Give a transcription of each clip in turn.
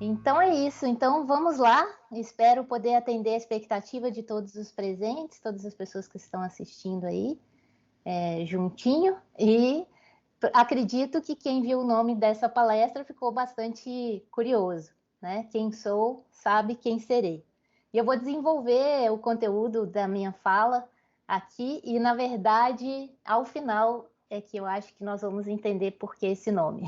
Então é isso, então vamos lá. Espero poder atender a expectativa de todos os presentes, todas as pessoas que estão assistindo aí, juntinho. E acredito que quem viu o nome dessa palestra ficou bastante curioso, né? Quem sou, sabe quem serei. E eu vou desenvolver o conteúdo da minha fala aqui e, na verdade, ao final é que eu acho que nós vamos entender por que esse nome.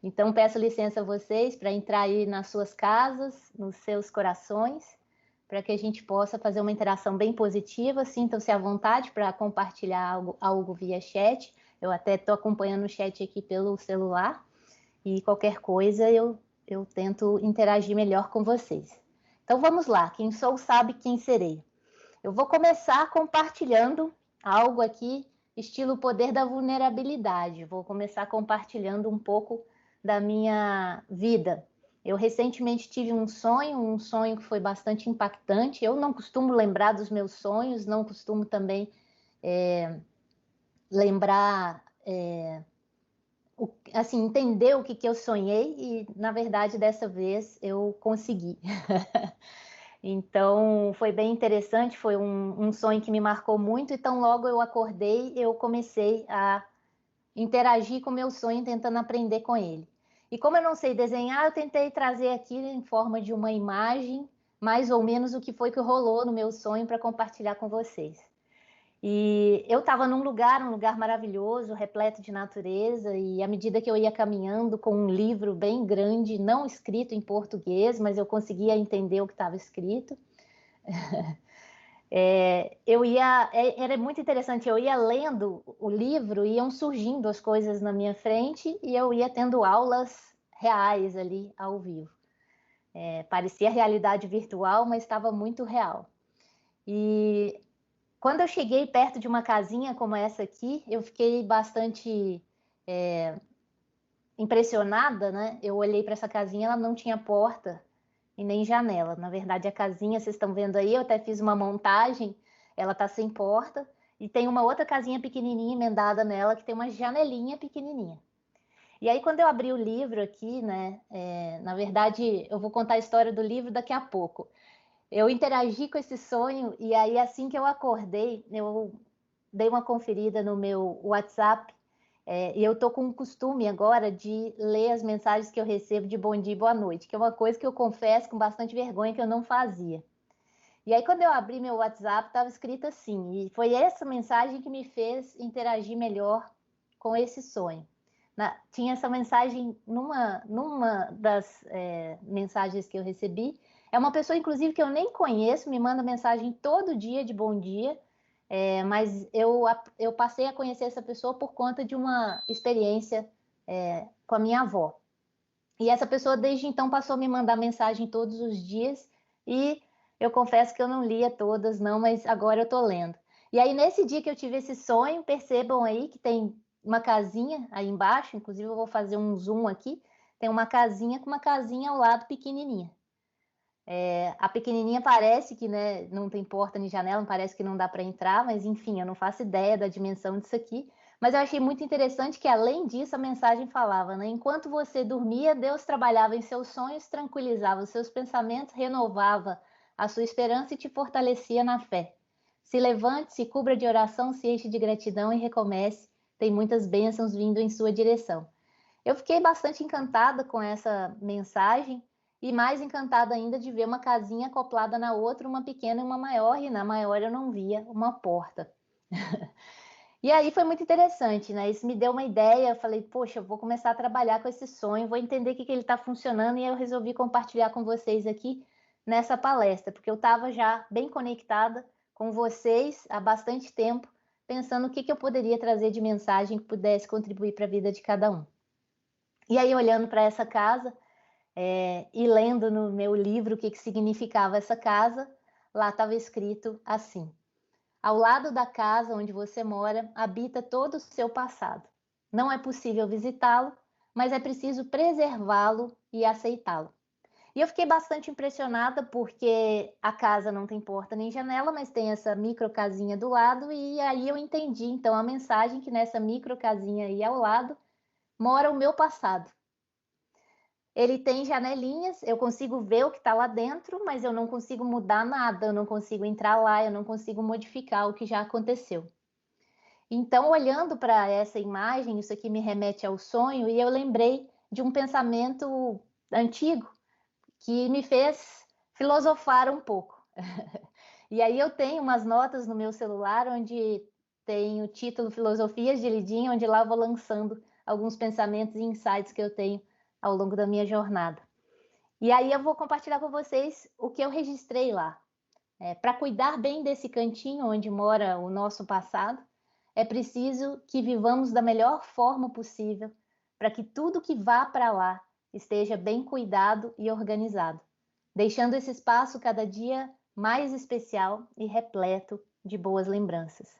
Então, peço licença a vocês para entrar aí nas suas casas, nos seus corações, para que a gente possa fazer uma interação bem positiva. Sintam-se à vontade para compartilhar algo via chat. Eu até estou acompanhando o chat aqui pelo celular e qualquer coisa eu tento interagir melhor com vocês. Então, vamos lá. Quem sou sabe quem serei. Eu vou começar compartilhando algo aqui, estilo poder da vulnerabilidade. Vou começar compartilhando um pouco da minha vida. Eu recentemente tive um sonho que foi bastante impactante. Eu não costumo lembrar dos meus sonhos, não costumo também lembrar, assim, entender o que eu sonhei e, na verdade, dessa vez eu consegui. Então, foi bem interessante, foi um sonho que me marcou muito, então logo eu acordei, eu comecei a interagir com o meu sonho, tentando aprender com ele. E como eu não sei desenhar, eu tentei trazer aqui em forma de uma imagem, mais ou menos o que foi que rolou no meu sonho para compartilhar com vocês. E eu estava num lugar maravilhoso, repleto de natureza, e à medida que eu ia caminhando com um livro bem grande, não escrito em português, mas eu conseguia entender o que estava escrito. Era muito interessante, eu ia lendo o livro, iam surgindo as coisas na minha frente e eu ia tendo aulas reais ali ao vivo. Parecia realidade virtual, mas estava muito real. E quando eu cheguei perto de uma casinha como essa aqui, eu fiquei bastante impressionada, né? Eu olhei para essa casinha, ela não tinha porta e nem janela. Na verdade, a casinha, vocês estão vendo aí, eu até fiz uma montagem, ela tá sem porta, e tem uma outra casinha pequenininha emendada nela, que tem uma janelinha pequenininha. E aí, quando eu abri o livro aqui, né, na verdade, eu vou contar a história do livro daqui a pouco. Eu interagi com esse sonho, e aí, assim que eu acordei, eu dei uma conferida no meu WhatsApp, e eu tô com o costume agora de ler as mensagens que eu recebo de bom dia e boa noite, que é uma coisa que eu confesso com bastante vergonha que eu não fazia. E aí, quando eu abri meu WhatsApp, estava escrito assim, e foi essa mensagem que me fez interagir melhor com esse sonho. Tinha essa mensagem numa das mensagens que eu recebi. É uma pessoa, inclusive, que eu nem conheço, me manda mensagem todo dia de bom dia, mas eu passei a conhecer essa pessoa por conta de uma experiência com a minha avó. E essa pessoa, desde então, passou a me mandar mensagem todos os dias e eu confesso que eu não lia todas, não, mas agora eu estou lendo. E aí, nesse dia que eu tive esse sonho, percebam aí que tem uma casinha aí embaixo, inclusive eu vou fazer um zoom aqui, tem uma casinha com uma casinha ao lado pequenininha. A pequenininha parece que, né, não tem porta nem janela, parece que não dá para entrar, mas enfim, eu não faço ideia da dimensão disso aqui. Mas eu achei muito interessante que, além disso, a mensagem falava, né? Enquanto você dormia, Deus trabalhava em seus sonhos, tranquilizava os seus pensamentos, renovava a sua esperança e te fortalecia na fé. Se levante, se cubra de oração, se enche de gratidão e recomece. Tem muitas bênçãos vindo em sua direção. Eu fiquei bastante encantada com essa mensagem e mais encantada ainda de ver uma casinha acoplada na outra, uma pequena e uma maior, e na maior eu não via uma porta. E aí foi muito interessante, né? Isso me deu uma ideia. Eu falei, poxa, eu vou começar a trabalhar com esse sonho, vou entender o que ele está funcionando, e aí eu resolvi compartilhar com vocês aqui nessa palestra, porque eu estava já bem conectada com vocês há bastante tempo, pensando o que eu poderia trazer de mensagem que pudesse contribuir para a vida de cada um. E aí, olhando para essa casa, e lendo no meu livro o que significava essa casa, lá estava escrito assim: ao lado da casa onde você mora, habita todo o seu passado. Não é possível visitá-lo, mas é preciso preservá-lo e aceitá-lo. E eu fiquei bastante impressionada porque a casa não tem porta nem janela, mas tem essa micro casinha do lado, e aí eu entendi então a mensagem que nessa micro casinha aí ao lado mora o meu passado. Ele tem janelinhas, eu consigo ver o que está lá dentro, mas eu não consigo mudar nada, eu não consigo entrar lá, eu não consigo modificar o que já aconteceu. Então, olhando para essa imagem, isso aqui me remete ao sonho, e eu lembrei de um pensamento antigo que me fez filosofar um pouco. E aí eu tenho umas notas no meu celular onde tem o título Filosofias de Lidinha, onde lá eu vou lançando alguns pensamentos e insights que eu tenho ao longo da minha jornada. E aí eu vou compartilhar com vocês o que eu registrei lá. Para cuidar bem desse cantinho onde mora o nosso passado, é preciso que vivamos da melhor forma possível para que tudo que vá para lá esteja bem cuidado e organizado, deixando esse espaço cada dia mais especial e repleto de boas lembranças.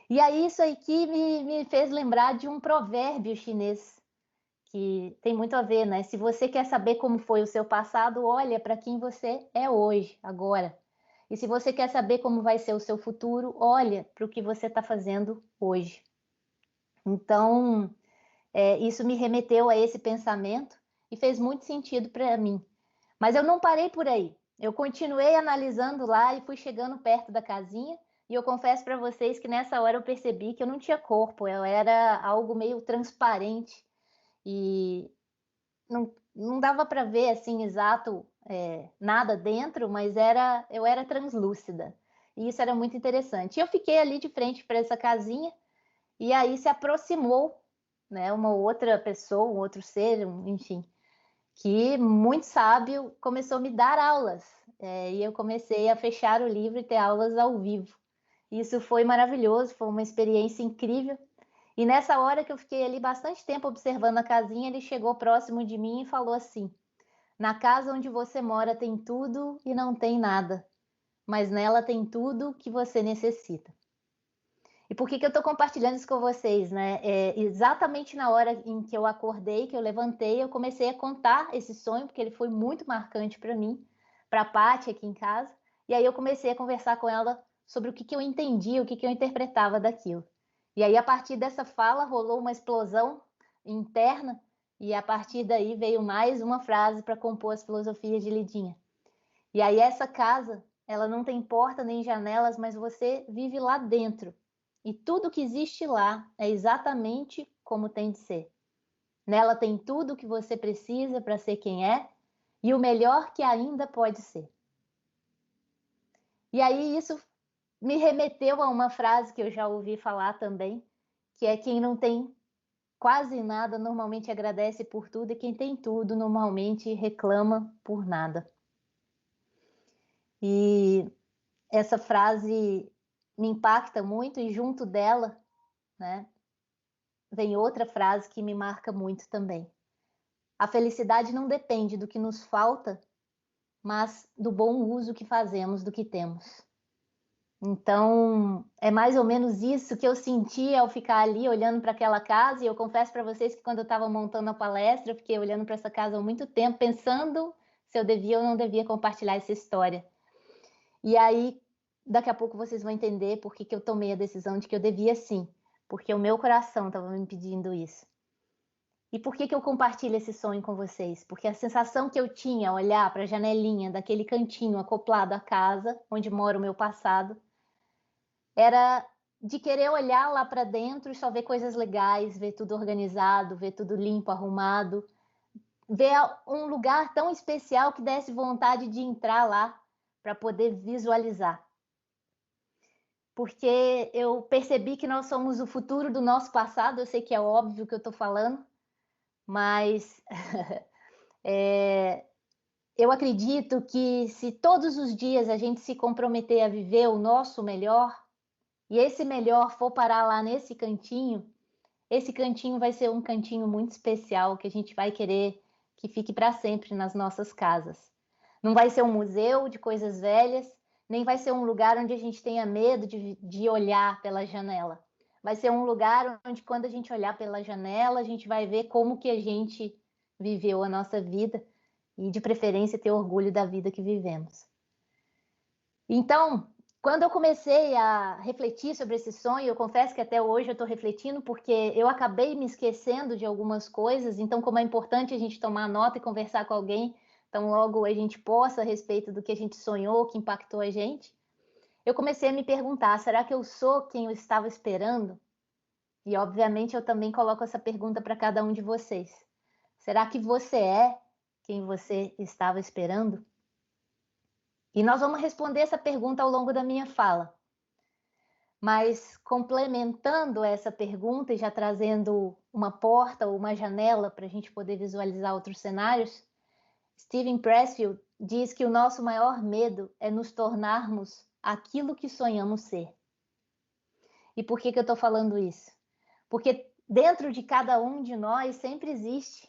E aí isso aqui me fez lembrar de um provérbio chinês que tem muito a ver, né? Se você quer saber como foi o seu passado, olha para quem você é hoje, agora. E se você quer saber como vai ser o seu futuro, olha para o que você está fazendo hoje. Então, isso me remeteu a esse pensamento e fez muito sentido para mim. Mas eu não parei por aí. Eu continuei analisando lá e fui chegando perto da casinha. E eu confesso para vocês que nessa hora eu percebi que eu não tinha corpo, eu era algo meio transparente e não dava para ver assim exato nada dentro, mas eu era translúcida. E isso era muito interessante. E eu fiquei ali de frente para essa casinha e aí se aproximou, né, uma outra pessoa, um outro ser, enfim, que muito sábio começou a me dar aulas. E eu comecei a fechar o livro e ter aulas ao vivo. Isso foi maravilhoso, foi uma experiência incrível. E nessa hora que eu fiquei ali bastante tempo observando a casinha, ele chegou próximo de mim e falou assim: na casa onde você mora tem tudo e não tem nada, mas nela tem tudo que você necessita. E por que eu estou compartilhando isso com vocês, né? Exatamente na hora em que eu acordei, que eu levantei, eu comecei a contar esse sonho, porque ele foi muito marcante para mim, para a Paty aqui em casa. E aí eu comecei a conversar com ela sobre o que eu entendia, o que eu interpretava daquilo. E aí, a partir dessa fala, rolou uma explosão interna, e a partir daí veio mais uma frase para compor as filosofias de Lidinha. E aí, essa casa, ela não tem porta nem janelas, mas você vive lá dentro. E tudo que existe lá é exatamente como tem de ser. Nela tem tudo o que você precisa para ser quem é e o melhor que ainda pode ser. E aí, isso me remeteu a uma frase que eu já ouvi falar também, que é: quem não tem quase nada normalmente agradece por tudo, e quem tem tudo normalmente reclama por nada. E essa frase me impacta muito, e junto dela, né, vem outra frase que me marca muito também. A felicidade não depende do que nos falta, mas do bom uso que fazemos do que temos. Então, é mais ou menos isso que eu senti ao ficar ali olhando para aquela casa. E eu confesso para vocês que quando eu estava montando a palestra, eu fiquei olhando para essa casa há muito tempo, pensando se eu devia ou não devia compartilhar essa história. E aí, daqui a pouco vocês vão entender por que eu tomei a decisão de que eu devia sim, porque o meu coração estava me pedindo isso. E por que eu compartilho esse sonho com vocês? Porque a sensação que eu tinha ao olhar para a janelinha daquele cantinho acoplado à casa, onde mora o meu passado, era de querer olhar lá para dentro e só ver coisas legais, ver tudo organizado, ver tudo limpo, arrumado, ver um lugar tão especial que desse vontade de entrar lá para poder visualizar. Porque eu percebi que nós somos o futuro do nosso passado. Eu sei que é óbvio o que eu estou falando, mas eu acredito que se todos os dias a gente se comprometer a viver o nosso melhor, e esse melhor for parar lá nesse cantinho, esse cantinho vai ser um cantinho muito especial que a gente vai querer que fique para sempre nas nossas casas. Não vai ser um museu de coisas velhas, nem vai ser um lugar onde a gente tenha medo de olhar pela janela. Vai ser um lugar onde, quando a gente olhar pela janela, a gente vai ver como que a gente viveu a nossa vida e, de preferência, ter orgulho da vida que vivemos. Então, Quando eu comecei a refletir sobre esse sonho, eu confesso que até hoje eu estou refletindo, porque eu acabei me esquecendo de algumas coisas, então como é importante a gente tomar nota e conversar com alguém, então logo a gente possa a respeito do que a gente sonhou, que impactou a gente, eu comecei a me perguntar, será que eu sou quem eu estava esperando? E obviamente eu também coloco essa pergunta para cada um de vocês. Será que você é quem você estava esperando? E nós vamos responder essa pergunta ao longo da minha fala. Mas complementando essa pergunta e já trazendo uma porta ou uma janela para a gente poder visualizar outros cenários, Steven Pressfield diz que o nosso maior medo é nos tornarmos aquilo que sonhamos ser. E por que eu estou falando isso? Porque dentro de cada um de nós sempre existe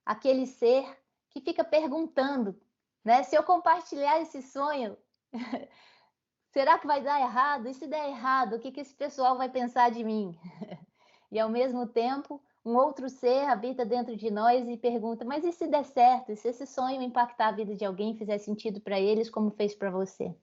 aquele ser que fica perguntando, né? Se eu compartilhar esse sonho, será que vai dar errado? E se der errado, o que esse pessoal vai pensar de mim? E ao mesmo tempo, um outro ser habita dentro de nós e pergunta: mas e se der certo? E se esse sonho impactar a vida de alguém, fizer sentido para eles, como fez para você?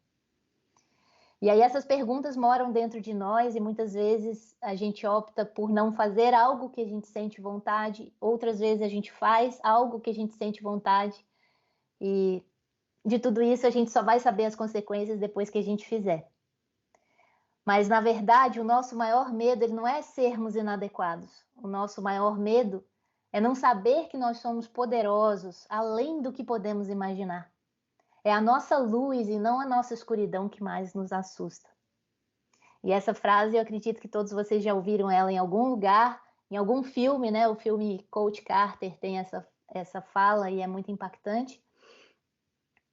E aí essas perguntas moram dentro de nós e muitas vezes a gente opta por não fazer algo que a gente sente vontade, outras vezes a gente faz algo que a gente sente vontade e de tudo isso a gente só vai saber as consequências depois que a gente fizer. Mas na verdade o nosso maior medo ele não é sermos inadequados. O nosso maior medo é não saber que nós somos poderosos além do que podemos imaginar. É a nossa luz e não a nossa escuridão que mais nos assusta. E essa frase, eu acredito que todos vocês já ouviram ela em algum lugar, em algum filme, né? O filme Coach Carter tem essa fala e é muito impactante.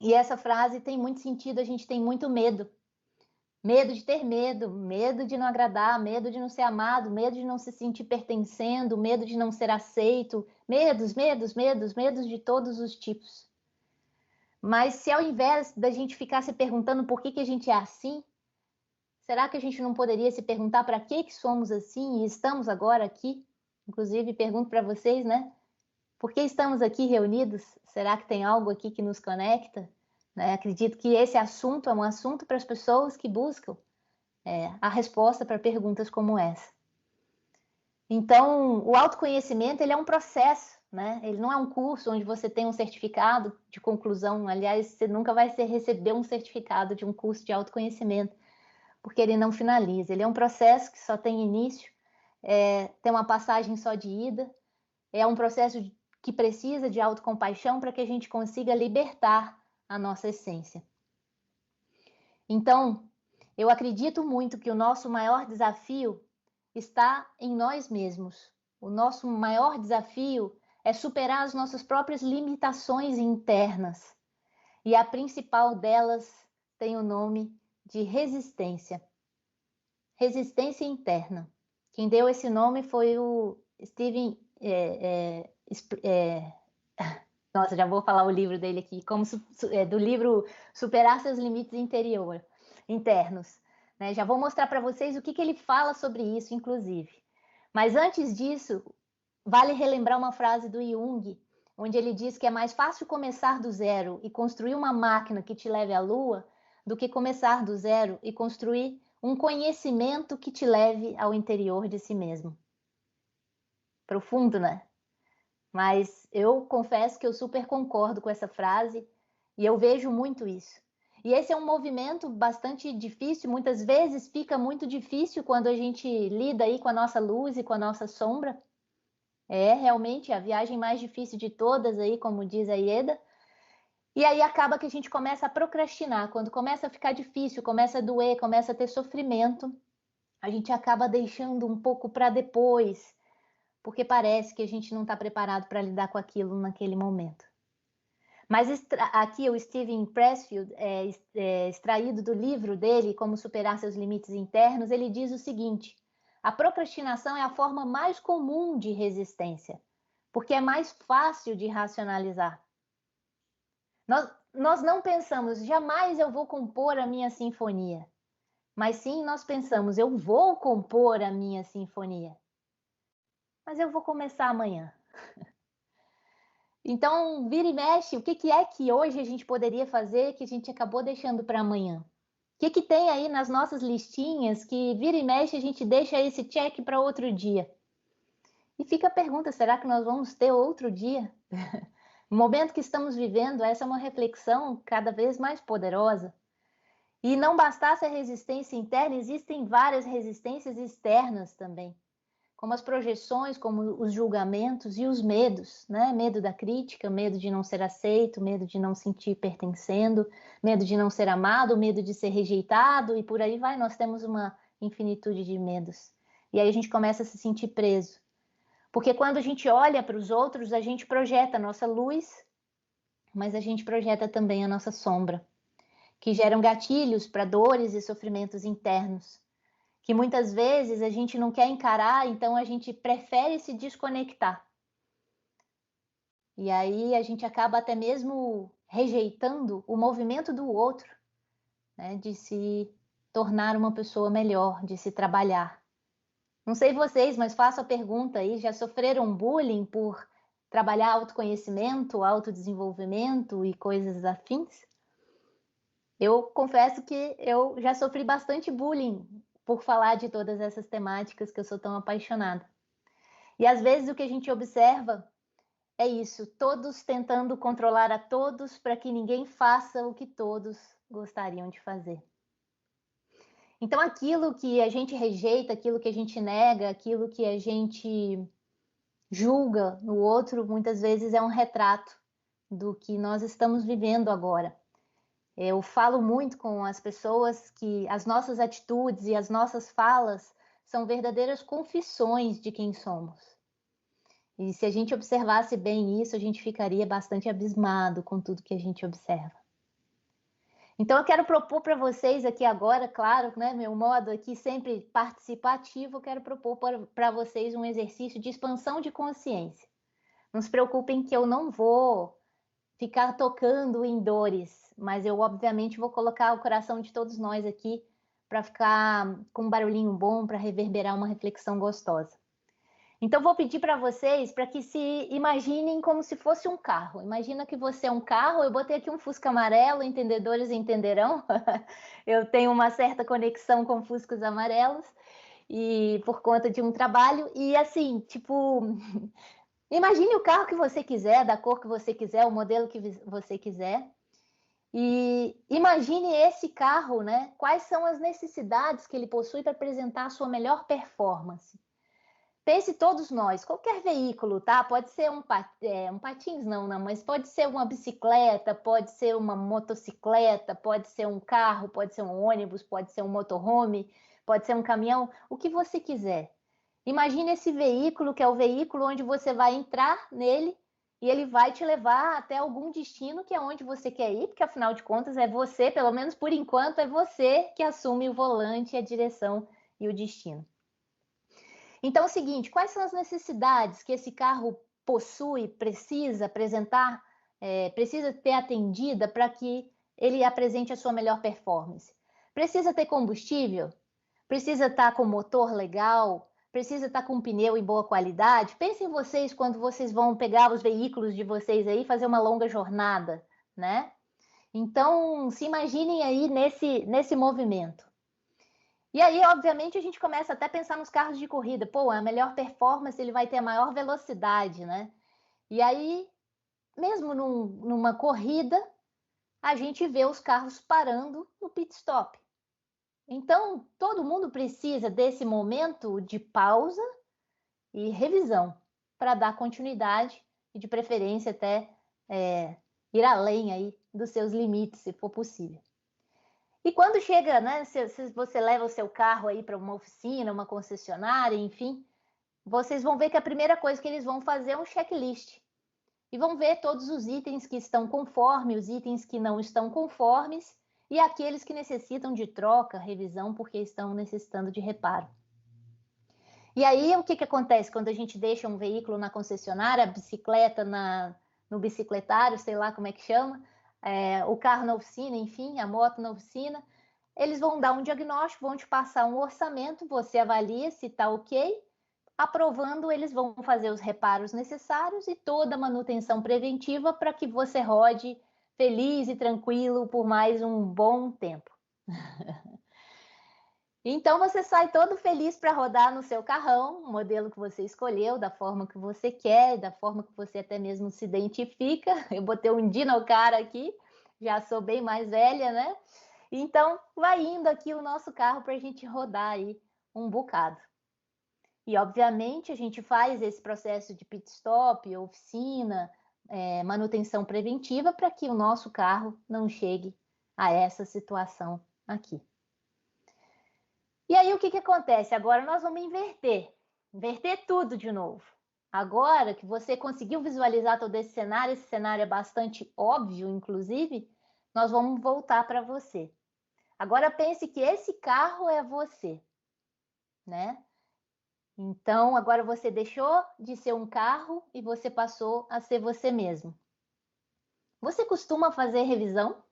E essa frase tem muito sentido, a gente tem muito medo. Medo de ter medo, medo de não agradar, medo de não ser amado, medo de não se sentir pertencendo, medo de não ser aceito, medos, medos, medos, medos de todos os tipos. Mas se ao invés da gente ficar se perguntando por que a gente é assim, será que a gente não poderia se perguntar para que somos assim e estamos agora aqui? Inclusive, pergunto para vocês, né? Por que estamos aqui reunidos? Será que tem algo aqui que nos conecta? Né? Acredito que esse assunto é um assunto para as pessoas que buscam a resposta para perguntas como essa. Então, o autoconhecimento ele é um processo, né? Ele não é um curso onde você tem um certificado de conclusão. Aliás, você nunca vai receber um certificado de um curso de autoconhecimento, porque ele não finaliza. Ele é um processo que só tem início, tem uma passagem só de ida, é um processo que precisa de autocompaixão para que a gente consiga libertar a nossa essência. Então, eu acredito muito que o nosso maior desafio está em nós mesmos. O nosso maior desafio é superar as nossas próprias limitações internas. E a principal delas tem o nome de resistência. Resistência interna. Quem deu esse nome foi o Steven... Nossa, já vou falar o livro dele aqui, do livro Superar Seus Limites Internos. Né? Já vou mostrar para vocês o que ele fala sobre isso, inclusive. Mas antes disso, vale relembrar uma frase do Jung, onde ele diz que é mais fácil começar do zero e construir uma máquina que te leve à lua do que começar do zero e construir um conhecimento que te leve ao interior de si mesmo. Profundo, né? Mas eu confesso que eu super concordo com essa frase e eu vejo muito isso. E esse é um movimento bastante difícil, muitas vezes fica muito difícil quando a gente lida aí com a nossa luz e com a nossa sombra. É realmente a viagem mais difícil de todas aí, como diz a Ieda. E aí acaba que a gente começa a procrastinar. Quando começa a ficar difícil, começa a doer, começa a ter sofrimento, a gente acaba deixando um pouco para depois, porque parece que a gente não está preparado para lidar com aquilo naquele momento. Mas aqui o Steven Pressfield, extraído do livro dele, Como Superar Seus Limites Internos, ele diz o seguinte: a procrastinação é a forma mais comum de resistência, porque é mais fácil de racionalizar. Nós não pensamos, jamais eu vou compor a minha sinfonia, mas sim nós pensamos, eu vou compor a minha sinfonia, mas eu vou começar amanhã. Então, vira e mexe, o que é que hoje a gente poderia fazer que a gente acabou deixando para amanhã? que tem aí nas nossas listinhas que vira e mexe a gente deixa esse check para outro dia? E fica a pergunta, será que nós vamos ter outro dia? O momento que estamos vivendo, essa é uma reflexão cada vez mais poderosa. E não bastasse a resistência interna, existem várias resistências externas também, como as projeções, como os julgamentos e os medos, né? Medo da crítica, medo de não ser aceito, medo de não sentir pertencendo, medo de não ser amado, medo de ser rejeitado, e por aí vai, nós temos uma infinitude de medos. E aí a gente começa a se sentir preso. Porque quando a gente olha para os outros, a gente projeta a nossa luz, mas a gente projeta também a nossa sombra, que geram gatilhos para dores e sofrimentos internos, que muitas vezes a gente não quer encarar, então a gente prefere se desconectar. E aí a gente acaba até mesmo rejeitando o movimento do outro, né, de se tornar uma pessoa melhor, de se trabalhar. Não sei vocês, mas faço a pergunta aí, já sofreram bullying por trabalhar autoconhecimento, autodesenvolvimento e coisas afins? Eu confesso que eu já sofri bastante bullying por falar de todas essas temáticas que eu sou tão apaixonada. E às vezes o que a gente observa é isso, todos tentando controlar a todos para que ninguém faça o que todos gostariam de fazer. Então aquilo que a gente rejeita, aquilo que a gente nega, aquilo que a gente julga no outro, muitas vezes é um retrato do que nós estamos vivendo agora. Eu falo muito com as pessoas que as nossas atitudes e as nossas falas são verdadeiras confissões de quem somos. E se a gente observasse bem isso, a gente ficaria bastante abismado com tudo que a gente observa. Então eu quero propor para vocês aqui agora, claro, né, meu modo aqui sempre participativo, eu quero propor para vocês um exercício de expansão de consciência. Não se preocupem que eu não vou ficar tocando em dores, mas eu obviamente vou colocar o coração de todos nós aqui para ficar com um barulhinho bom, para reverberar uma reflexão gostosa. Então vou pedir para vocês para que se imaginem como se fosse um carro. Imagina que você é um carro, eu botei aqui um Fusca amarelo, entendedores entenderão. Eu tenho uma certa conexão com Fuscas amarelos e por conta de um trabalho e assim, tipo, imagine o carro que você quiser, da cor que você quiser, o modelo que você quiser. E imagine esse carro, né? Quais são as necessidades que ele possui para apresentar a sua melhor performance? Pense todos nós, qualquer veículo, tá? Pode ser um patins, não, mas pode ser uma bicicleta, pode ser uma motocicleta, pode ser um carro, pode ser um ônibus, pode ser um motorhome, pode ser um caminhão, o que você quiser. Imagine esse veículo, que é o veículo onde você vai entrar nele e ele vai te levar até algum destino que é onde você quer ir, porque afinal de contas é você, pelo menos por enquanto, é você que assume o volante, a direção e o destino. Então é o seguinte, quais são as necessidades que esse carro possui, precisa apresentar, precisa ter atendida para que ele apresente a sua melhor performance? Precisa ter combustível? Precisa estar com motor legal? Precisa estar com pneu em boa qualidade? Pensem vocês quando vocês vão pegar os veículos de vocês aí e fazer uma longa jornada, né? Então, se imaginem aí nesse movimento. E aí, obviamente, a gente começa até a pensar nos carros de corrida. Pô, a melhor performance, ele vai ter a maior velocidade, né? E aí, mesmo numa corrida, a gente vê os carros parando no pit stop. Então, todo mundo precisa desse momento de pausa e revisão para dar continuidade e, de preferência, até ir além aí dos seus limites, se for possível. E quando chega, né, se você leva o seu carro aí para uma oficina, uma concessionária, enfim, vocês vão ver que a primeira coisa que eles vão fazer é um checklist. E vão ver todos os itens que estão conforme, os itens que não estão conformes e aqueles que necessitam de troca, revisão, porque estão necessitando de reparo. E aí, o que acontece quando a gente deixa um veículo na concessionária, a bicicleta no bicicletário, sei lá como é que chama, o carro na oficina, enfim, a moto na oficina, eles vão dar um diagnóstico, vão te passar um orçamento, você avalia se está ok, aprovando, eles vão fazer os reparos necessários e toda a manutenção preventiva para que você rode feliz e tranquilo por mais um bom tempo, Então você sai todo feliz para rodar no seu carrão, o modelo que você escolheu, da forma que você quer, da forma que você até mesmo se identifica. Eu botei um Dinocar aqui, já sou bem mais velha, né? Então vai indo aqui o nosso carro para a gente rodar aí um bocado. E obviamente a gente faz esse processo de pit stop, oficina, manutenção preventiva para que o nosso carro não chegue a essa situação aqui. E aí o que acontece? Agora nós vamos inverter tudo de novo. Agora que você conseguiu visualizar todo esse cenário é bastante óbvio, inclusive, nós vamos voltar para você. Agora pense que esse carro é você, né? Então, agora você deixou de ser um carro e você passou a ser você mesmo. Você costuma fazer revisão?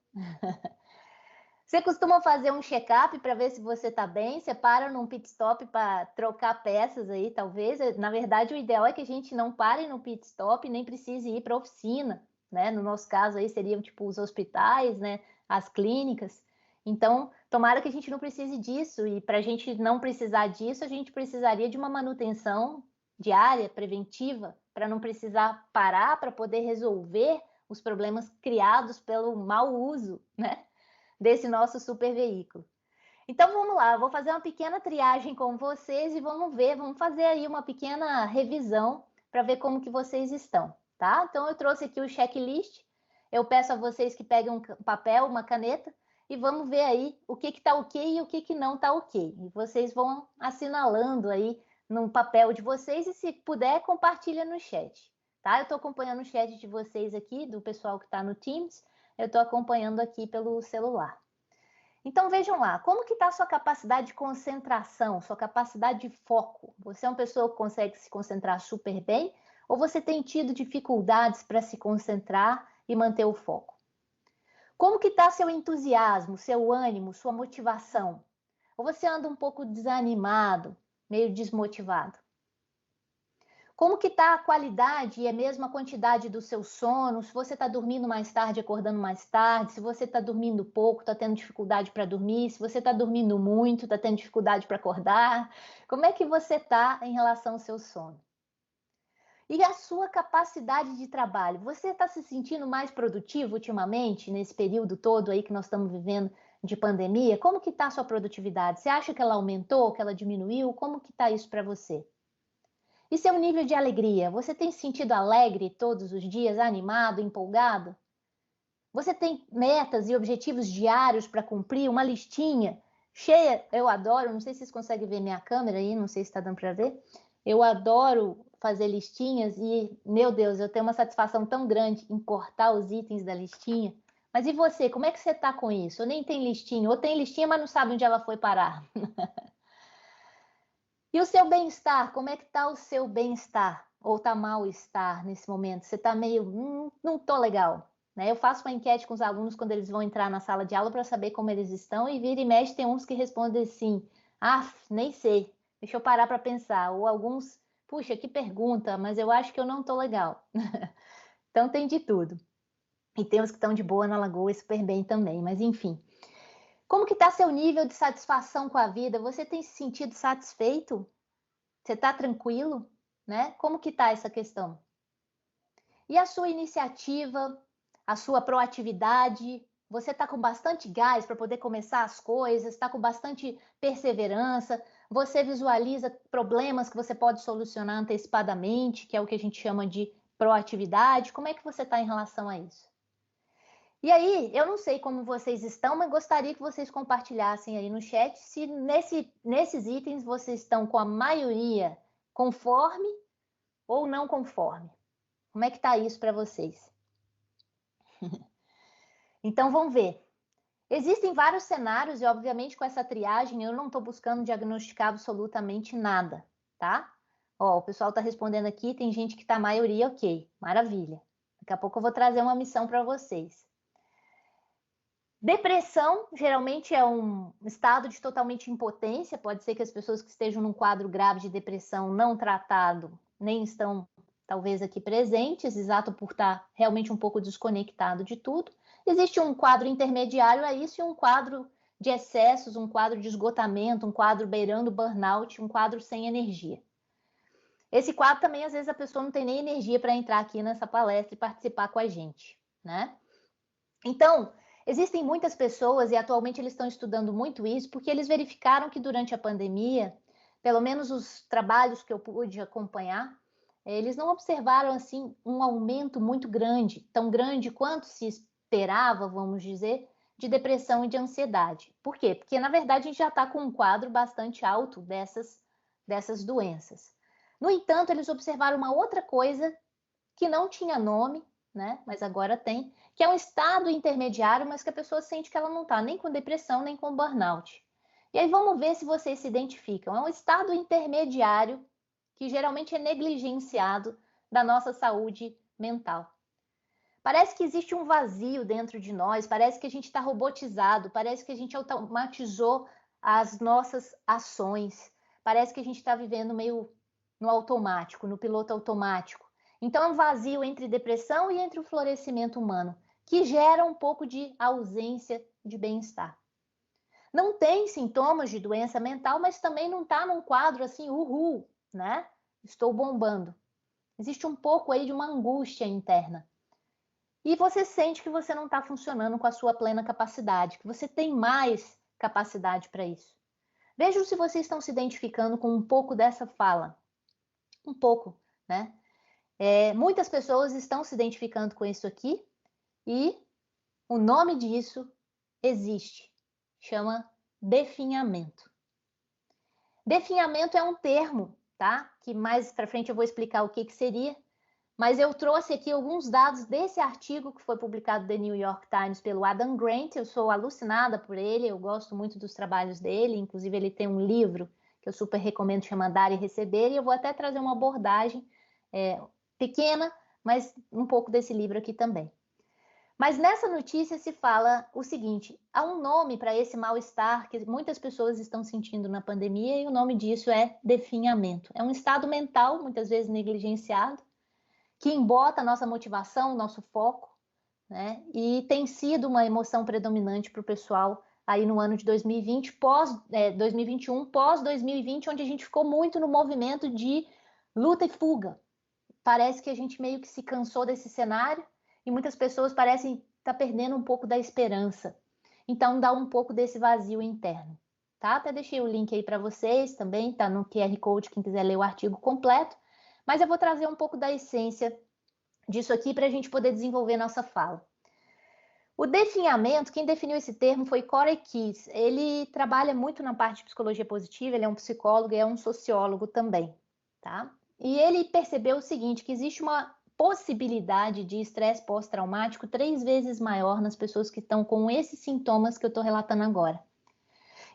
Você costuma fazer um check-up para ver se você está bem? Você para num pit stop para trocar peças aí, talvez? Na verdade, o ideal é que a gente não pare no pit stop, nem precise ir para a oficina, né? No nosso caso aí seriam tipo os hospitais, né? As clínicas. Então, tomara que a gente não precise disso. E para a gente não precisar disso, a gente precisaria de uma manutenção diária, preventiva, para não precisar parar para poder resolver os problemas criados pelo mau uso, né? Desse nosso super veículo. Então vamos lá, vou fazer uma pequena triagem com vocês e vamos fazer aí uma pequena revisão para ver como que vocês estão, tá? Então eu trouxe aqui o checklist, eu peço a vocês que peguem um papel, uma caneta e vamos ver aí o que tá ok e o que não tá ok. E vocês vão assinalando aí no papel de vocês e se puder compartilha no chat, tá? Eu estou acompanhando o chat de vocês aqui, do pessoal que está no Teams, eu estou acompanhando aqui pelo celular. Então vejam lá, como que está a sua capacidade de concentração, sua capacidade de foco? Você é uma pessoa que consegue se concentrar super bem ou você tem tido dificuldades para se concentrar e manter o foco? Como que está seu entusiasmo, seu ânimo, sua motivação? Ou você anda um pouco desanimado, meio desmotivado? Como que está a qualidade e mesmo a quantidade do seu sono? Se você está dormindo mais tarde, acordando mais tarde, se você está dormindo pouco, está tendo dificuldade para dormir, se você está dormindo muito, está tendo dificuldade para acordar, como é que você está em relação ao seu sono? E a sua capacidade de trabalho? Você está se sentindo mais produtivo ultimamente, nesse período todo aí que nós estamos vivendo de pandemia? Como que está a sua produtividade? Você acha que ela aumentou, que ela diminuiu? Como que está isso para você? E seu nível de alegria? Você tem se sentido alegre todos os dias, animado, empolgado? Você tem metas e objetivos diários para cumprir? Uma listinha cheia? Eu adoro, não sei se vocês conseguem ver minha câmera aí, não sei se está dando para ver. Eu adoro fazer listinhas e, meu Deus, eu tenho uma satisfação tão grande em cortar os itens da listinha. Mas e você, como é que você está com isso? Ou nem tem listinha, ou tem listinha, mas não sabe onde ela foi parar. E o seu bem-estar, como é que está o seu bem-estar? Ou está mal-estar nesse momento? Você está meio, não tô legal. Né? Eu faço uma enquete com os alunos quando eles vão entrar na sala de aula para saber como eles estão e vira e mexe tem uns que respondem assim, nem sei, deixa eu parar para pensar. Ou alguns, puxa, que pergunta, mas eu acho que eu não tô legal. Então tem de tudo. E tem os que estão de boa na lagoa e super bem também, mas enfim. Como que está seu nível de satisfação com a vida? Você tem se sentido satisfeito? Você está tranquilo? Né? Como que está essa questão? E a sua iniciativa, a sua proatividade? Você está com bastante gás para poder começar as coisas? Está com bastante perseverança? Você visualiza problemas que você pode solucionar antecipadamente, que é o que a gente chama de proatividade? Como é que você está em relação a isso? E aí, eu não sei como vocês estão, mas gostaria que vocês compartilhassem aí no chat se nesses itens vocês estão com a maioria conforme ou não conforme. Como é que está isso para vocês? Então, vamos ver. Existem vários cenários e, obviamente, com essa triagem, eu não estou buscando diagnosticar absolutamente nada, tá? Ó, o pessoal está respondendo aqui, tem gente que está a maioria, ok, maravilha. Daqui a pouco eu vou trazer uma missão para vocês. Depressão, geralmente, é um estado de totalmente impotência. Pode ser que as pessoas que estejam num quadro grave de depressão não tratado nem estão, talvez, aqui presentes, exato por estar realmente um pouco desconectado de tudo. Existe um quadro intermediário a isso e um quadro de excessos, um quadro de esgotamento, um quadro beirando burnout, um quadro sem energia. Esse quadro também, às vezes, a pessoa não tem nem energia para entrar aqui nessa palestra e participar com a gente, né? Então, existem muitas pessoas, e atualmente eles estão estudando muito isso, porque eles verificaram que durante a pandemia, pelo menos os trabalhos que eu pude acompanhar, eles não observaram assim um aumento muito grande, tão grande quanto se esperava, vamos dizer, de depressão e de ansiedade. Por quê? Porque, na verdade, a gente já está com um quadro bastante alto dessas doenças. No entanto, eles observaram uma outra coisa que não tinha nome, né? Mas agora tem, que é um estado intermediário, mas que a pessoa sente que ela não está nem com depressão, nem com burnout. E aí vamos ver se vocês se identificam. É um estado intermediário que geralmente é negligenciado da nossa saúde mental. Parece que existe um vazio dentro de nós, parece que a gente está robotizado, parece que a gente automatizou as nossas ações, parece que a gente está vivendo meio no automático, no piloto automático. Então é um vazio entre depressão e entre o florescimento humano, que gera um pouco de ausência de bem-estar. Não tem sintomas de doença mental, mas também não está num quadro assim, uhul, né? Estou bombando. Existe um pouco aí de uma angústia interna. E você sente que você não está funcionando com a sua plena capacidade, que você tem mais capacidade para isso. Vejam se vocês estão se identificando com um pouco dessa fala. Um pouco, né? Muitas pessoas estão se identificando com isso aqui e o nome disso existe. Chama definhamento. Definhamento é um termo, tá? Que mais para frente eu vou explicar o que seria. Mas eu trouxe aqui alguns dados desse artigo que foi publicado no The New York Times pelo Adam Grant. Eu sou alucinada por ele, eu gosto muito dos trabalhos dele. Inclusive, ele tem um livro que eu super recomendo, chama Dar e Receber. E eu vou até trazer uma abordagem pequena, mas um pouco desse livro aqui também. Mas nessa notícia se fala o seguinte: há um nome para esse mal-estar que muitas pessoas estão sentindo na pandemia e o nome disso é definhamento. É um estado mental, muitas vezes negligenciado, que embota a nossa motivação, nosso foco, né? E tem sido uma emoção predominante para o pessoal aí no ano de 2020, pós 2021, pós 2020, onde a gente ficou muito no movimento de luta e fuga. Parece que a gente meio que se cansou desse cenário e muitas pessoas parecem estar perdendo um pouco da esperança. Então dá um pouco desse vazio interno, tá? Até deixei o link aí para vocês também, tá no QR Code, quem quiser ler o artigo completo. Mas eu vou trazer um pouco da essência disso aqui para a gente poder desenvolver nossa fala. O definhamento, quem definiu esse termo foi Corey Keyes. Ele trabalha muito na parte de psicologia positiva, ele é um psicólogo e é um sociólogo também, tá? E ele percebeu o seguinte, que existe uma possibilidade de estresse pós-traumático 3 vezes maior nas pessoas que estão com esses sintomas que eu estou relatando agora.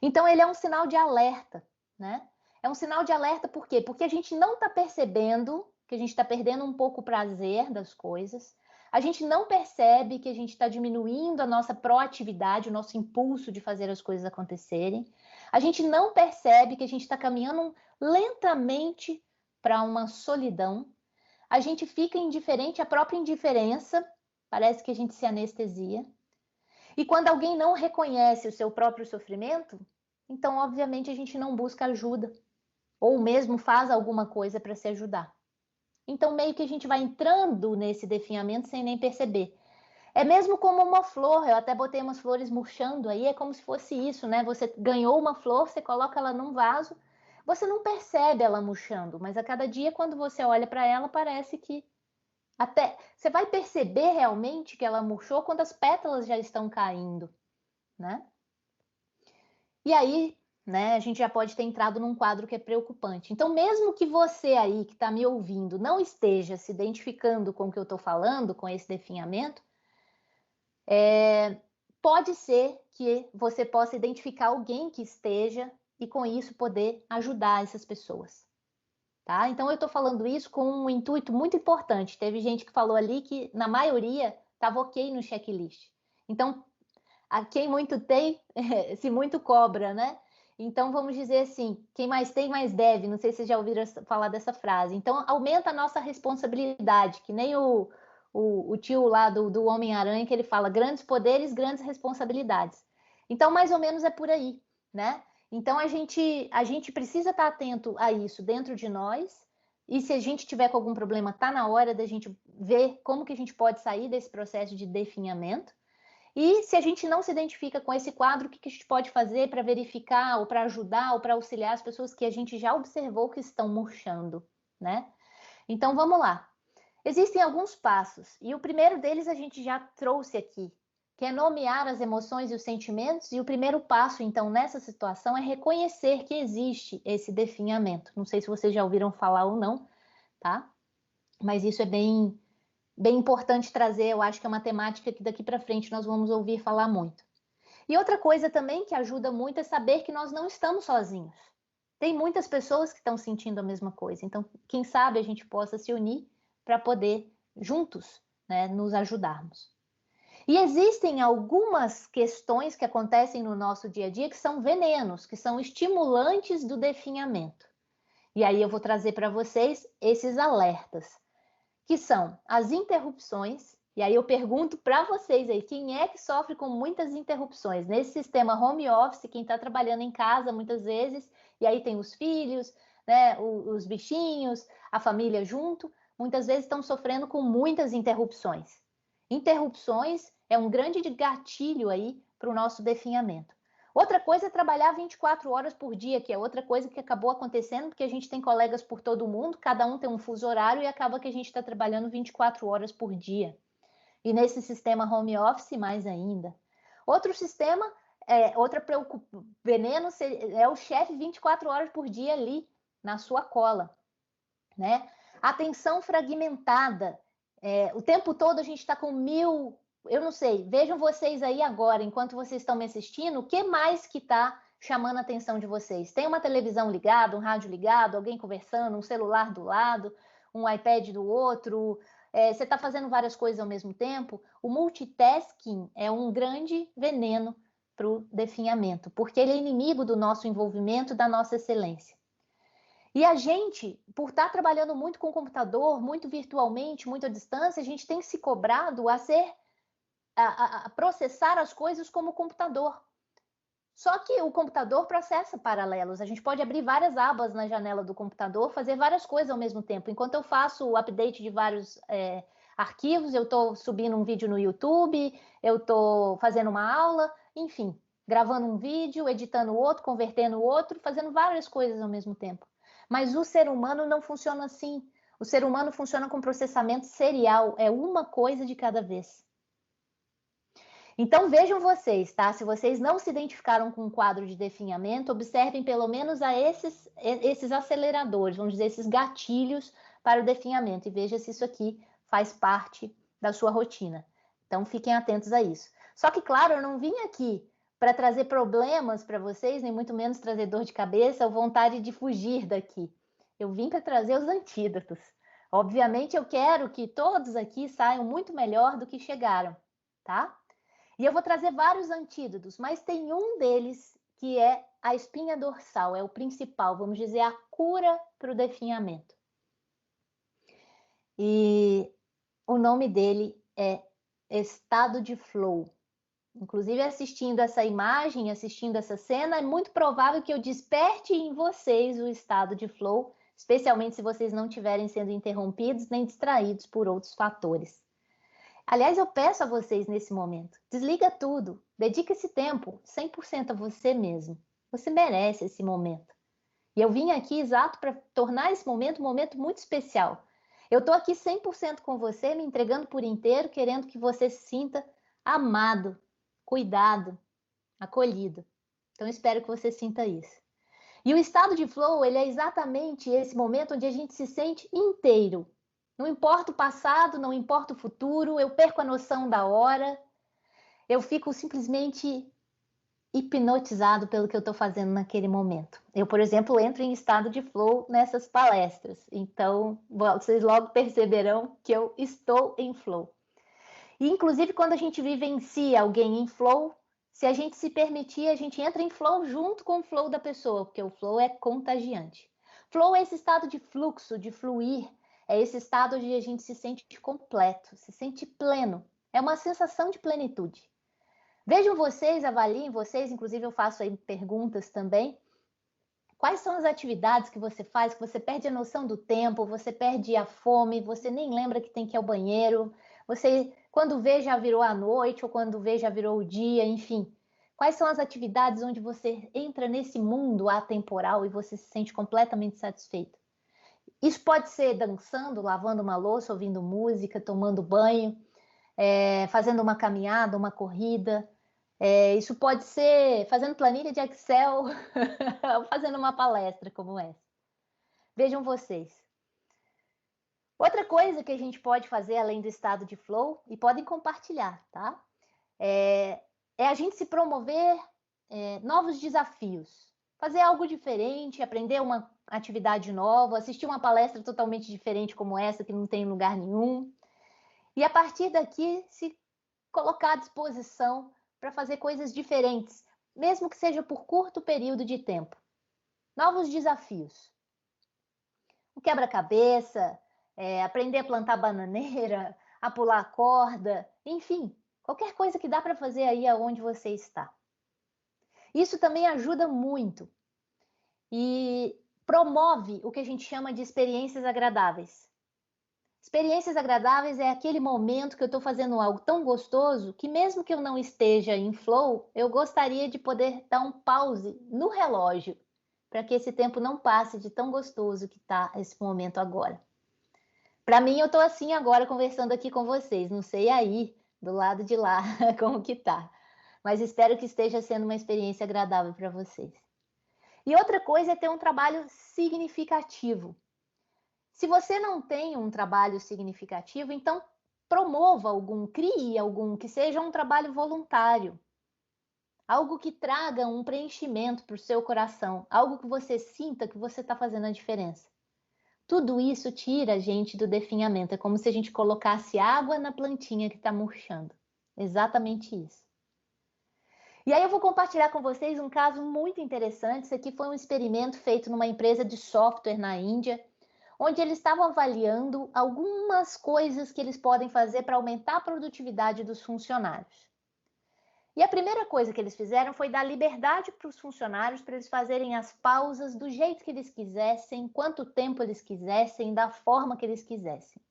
Então, ele é um sinal de alerta, né? É um sinal de alerta por quê? Porque a gente não está percebendo que a gente está perdendo um pouco o prazer das coisas, a gente não percebe que a gente está diminuindo a nossa proatividade, o nosso impulso de fazer as coisas acontecerem, a gente não percebe que a gente está caminhando lentamente para uma solidão, a gente fica indiferente à própria indiferença, parece que a gente se anestesia, e quando alguém não reconhece o seu próprio sofrimento, então obviamente a gente não busca ajuda, ou mesmo faz alguma coisa para se ajudar. Então, meio que a gente vai entrando nesse definhamento sem nem perceber. É mesmo como uma flor, eu até botei umas flores murchando aí, é como se fosse isso, né? Você ganhou uma flor, você coloca ela num vaso, você não percebe ela murchando, mas a cada dia, quando você olha para ela, parece que até você vai perceber realmente que ela murchou quando as pétalas já estão caindo, né? E aí, né, a gente já pode ter entrado num quadro que é preocupante. Então, mesmo que você aí que está me ouvindo não esteja se identificando com o que eu estou falando, com esse definhamento, pode ser que você possa identificar alguém que esteja e com isso poder ajudar essas pessoas. Tá? Então, eu estou falando isso com um intuito muito importante. Teve gente que falou ali que, na maioria, estava ok no checklist. Então, a quem muito tem, se muito cobra, né? Então, vamos dizer assim, quem mais tem, mais deve. Não sei se vocês já ouviram falar dessa frase. Então, aumenta a nossa responsabilidade, que nem o tio lá do Homem-Aranha, que ele fala grandes poderes, grandes responsabilidades. Então, mais ou menos é por aí, né? Então, a gente precisa estar atento a isso dentro de nós, e se a gente tiver com algum problema, está na hora da gente ver como que a gente pode sair desse processo de definhamento. E se a gente não se identifica com esse quadro, o que a gente pode fazer para verificar, ou para ajudar, ou para auxiliar as pessoas que a gente já observou que estão murchando, né? Então, vamos lá. Existem alguns passos, e o primeiro deles a gente já trouxe aqui, que é nomear as emoções e os sentimentos, e o primeiro passo, então, nessa situação é reconhecer que existe esse definhamento. Não sei se vocês já ouviram falar ou não, tá? Mas isso é bem importante trazer, eu acho que é uma temática que daqui para frente nós vamos ouvir falar muito. E outra coisa também que ajuda muito é saber que nós não estamos sozinhos. Tem muitas pessoas que estão sentindo a mesma coisa, então quem sabe a gente possa se unir para poder juntos, né, nos ajudarmos. E existem algumas questões que acontecem no nosso dia a dia que são venenos, que são estimulantes do definhamento. E aí eu vou trazer para vocês esses alertas, que são as interrupções. E aí eu pergunto para vocês aí, quem é que sofre com muitas interrupções? Nesse sistema home office, quem está trabalhando em casa muitas vezes, e aí tem os filhos, né, os bichinhos, a família junto, muitas vezes estão sofrendo com muitas interrupções. Interrupções é um grande gatilho aí para o nosso definhamento. Outra coisa é trabalhar 24 horas por dia, que é outra coisa que acabou acontecendo, porque a gente tem colegas por todo mundo, cada um tem um fuso horário e acaba que a gente está trabalhando 24 horas por dia. E nesse sistema home office, mais ainda. Outro sistema, veneno é o chefe 24 horas por dia ali, na sua cola, né? Atenção fragmentada. O tempo todo a gente está com 1000... Eu não sei, vejam vocês aí agora, enquanto vocês estão me assistindo, o que mais que está chamando a atenção de vocês? Tem uma televisão ligada, um rádio ligado, alguém conversando, um celular do lado, um iPad do outro, você está fazendo várias coisas ao mesmo tempo? O multitasking é um grande veneno para o definhamento, porque ele é inimigo do nosso envolvimento, da nossa excelência. E a gente, por estar trabalhando muito com o computador, muito virtualmente, muito à distância, a gente tem se cobrado a processar as coisas como computador. Só que o computador processa paralelos. A gente pode abrir várias abas na janela do computador, fazer várias coisas ao mesmo tempo. Enquanto eu faço o update de vários arquivos, eu estou subindo um vídeo no YouTube, eu estou fazendo uma aula, enfim, gravando um vídeo, editando outro, convertendo outro, fazendo várias coisas ao mesmo tempo. Mas o ser humano não funciona assim. O ser humano funciona com processamento serial, é uma coisa de cada vez. Então vejam vocês, tá? Se vocês não se identificaram com um quadro de definhamento, observem pelo menos a esses aceleradores, vamos dizer, esses gatilhos para o definhamento, e veja se isso aqui faz parte da sua rotina. Então fiquem atentos a isso. Só que, claro, eu não vim aqui para trazer problemas para vocês, nem muito menos trazer dor de cabeça ou vontade de fugir daqui. Eu vim para trazer os antídotos. Obviamente, eu quero que todos aqui saiam muito melhor do que chegaram, tá? E eu vou trazer vários antídotos, mas tem um deles que é a espinha dorsal, é o principal, vamos dizer, a cura para o definhamento. E o nome dele é estado de flow. Inclusive, assistindo essa imagem, assistindo essa cena, é muito provável que eu desperte em vocês o estado de flow, especialmente se vocês não estiverem sendo interrompidos nem distraídos por outros fatores. Aliás, eu peço a vocês nesse momento, desliga tudo, dedica esse tempo 100% a você mesmo. Você merece esse momento. E eu vim aqui exato para tornar esse momento um momento muito especial. Eu estou aqui 100% com você, me entregando por inteiro, querendo que você se sinta amado, cuidado, acolhido. Então, espero que você sinta isso. E o estado de flow, ele é exatamente esse momento onde a gente se sente inteiro. Não importa o passado, não importa o futuro, eu perco a noção da hora, eu fico simplesmente hipnotizado pelo que eu estou fazendo naquele momento. Eu, por exemplo, entro em estado de flow nessas palestras, então vocês logo perceberão que eu estou em flow. E, inclusive, quando a gente vivencia alguém em flow, se a gente se permitir, a gente entra em flow junto com o flow da pessoa, porque o flow é contagiante. Flow é esse estado de fluxo, de fluir, é esse estado onde a gente se sente completo, se sente pleno. É uma sensação de plenitude. Vejam vocês, avaliem vocês, inclusive eu faço aí perguntas também. Quais são as atividades que você faz, que você perde a noção do tempo, você perde a fome, você nem lembra que tem que ir ao banheiro, você, quando vê, já virou a noite, ou quando vê, já virou o dia, enfim. Quais são as atividades onde você entra nesse mundo atemporal e você se sente completamente satisfeito? Isso pode ser dançando, lavando uma louça, ouvindo música, tomando banho, fazendo uma caminhada, uma corrida. Isso pode ser fazendo planilha de Excel, ou fazendo uma palestra como essa. Vejam vocês. Outra coisa que a gente pode fazer além do estado de flow, e podem compartilhar, tá? É a gente se promover novos desafios. Fazer algo diferente, aprender uma atividade nova, assistir uma palestra totalmente diferente como essa, que não tem lugar nenhum. E a partir daqui, se colocar à disposição para fazer coisas diferentes, mesmo que seja por curto período de tempo. Novos desafios. Um quebra-cabeça, aprender a plantar bananeira, a pular corda, enfim, qualquer coisa que dá para fazer aí aonde você está. Isso também ajuda muito e promove o que a gente chama de experiências agradáveis. Experiências agradáveis é aquele momento que eu estou fazendo algo tão gostoso que mesmo que eu não esteja em flow, eu gostaria de poder dar um pause no relógio para que esse tempo não passe de tão gostoso que está esse momento agora. Para mim, eu estou assim agora conversando aqui com vocês. Não sei aí, do lado de lá, como que tá. Mas espero que esteja sendo uma experiência agradável para vocês. E outra coisa é ter um trabalho significativo. Se você não tem um trabalho significativo, então promova algum, crie algum, que seja um trabalho voluntário. Algo que traga um preenchimento para o seu coração. Algo que você sinta que você está fazendo a diferença. Tudo isso tira a gente do definhamento. É como se a gente colocasse água na plantinha que está murchando. Exatamente isso. E aí eu vou compartilhar com vocês um caso muito interessante. Isso aqui foi um experimento feito numa empresa de software na Índia, onde eles estavam avaliando algumas coisas que eles podem fazer para aumentar a produtividade dos funcionários. E a primeira coisa que eles fizeram foi dar liberdade para os funcionários para eles fazerem as pausas do jeito que eles quisessem, quanto tempo eles quisessem, da forma que eles quisessem.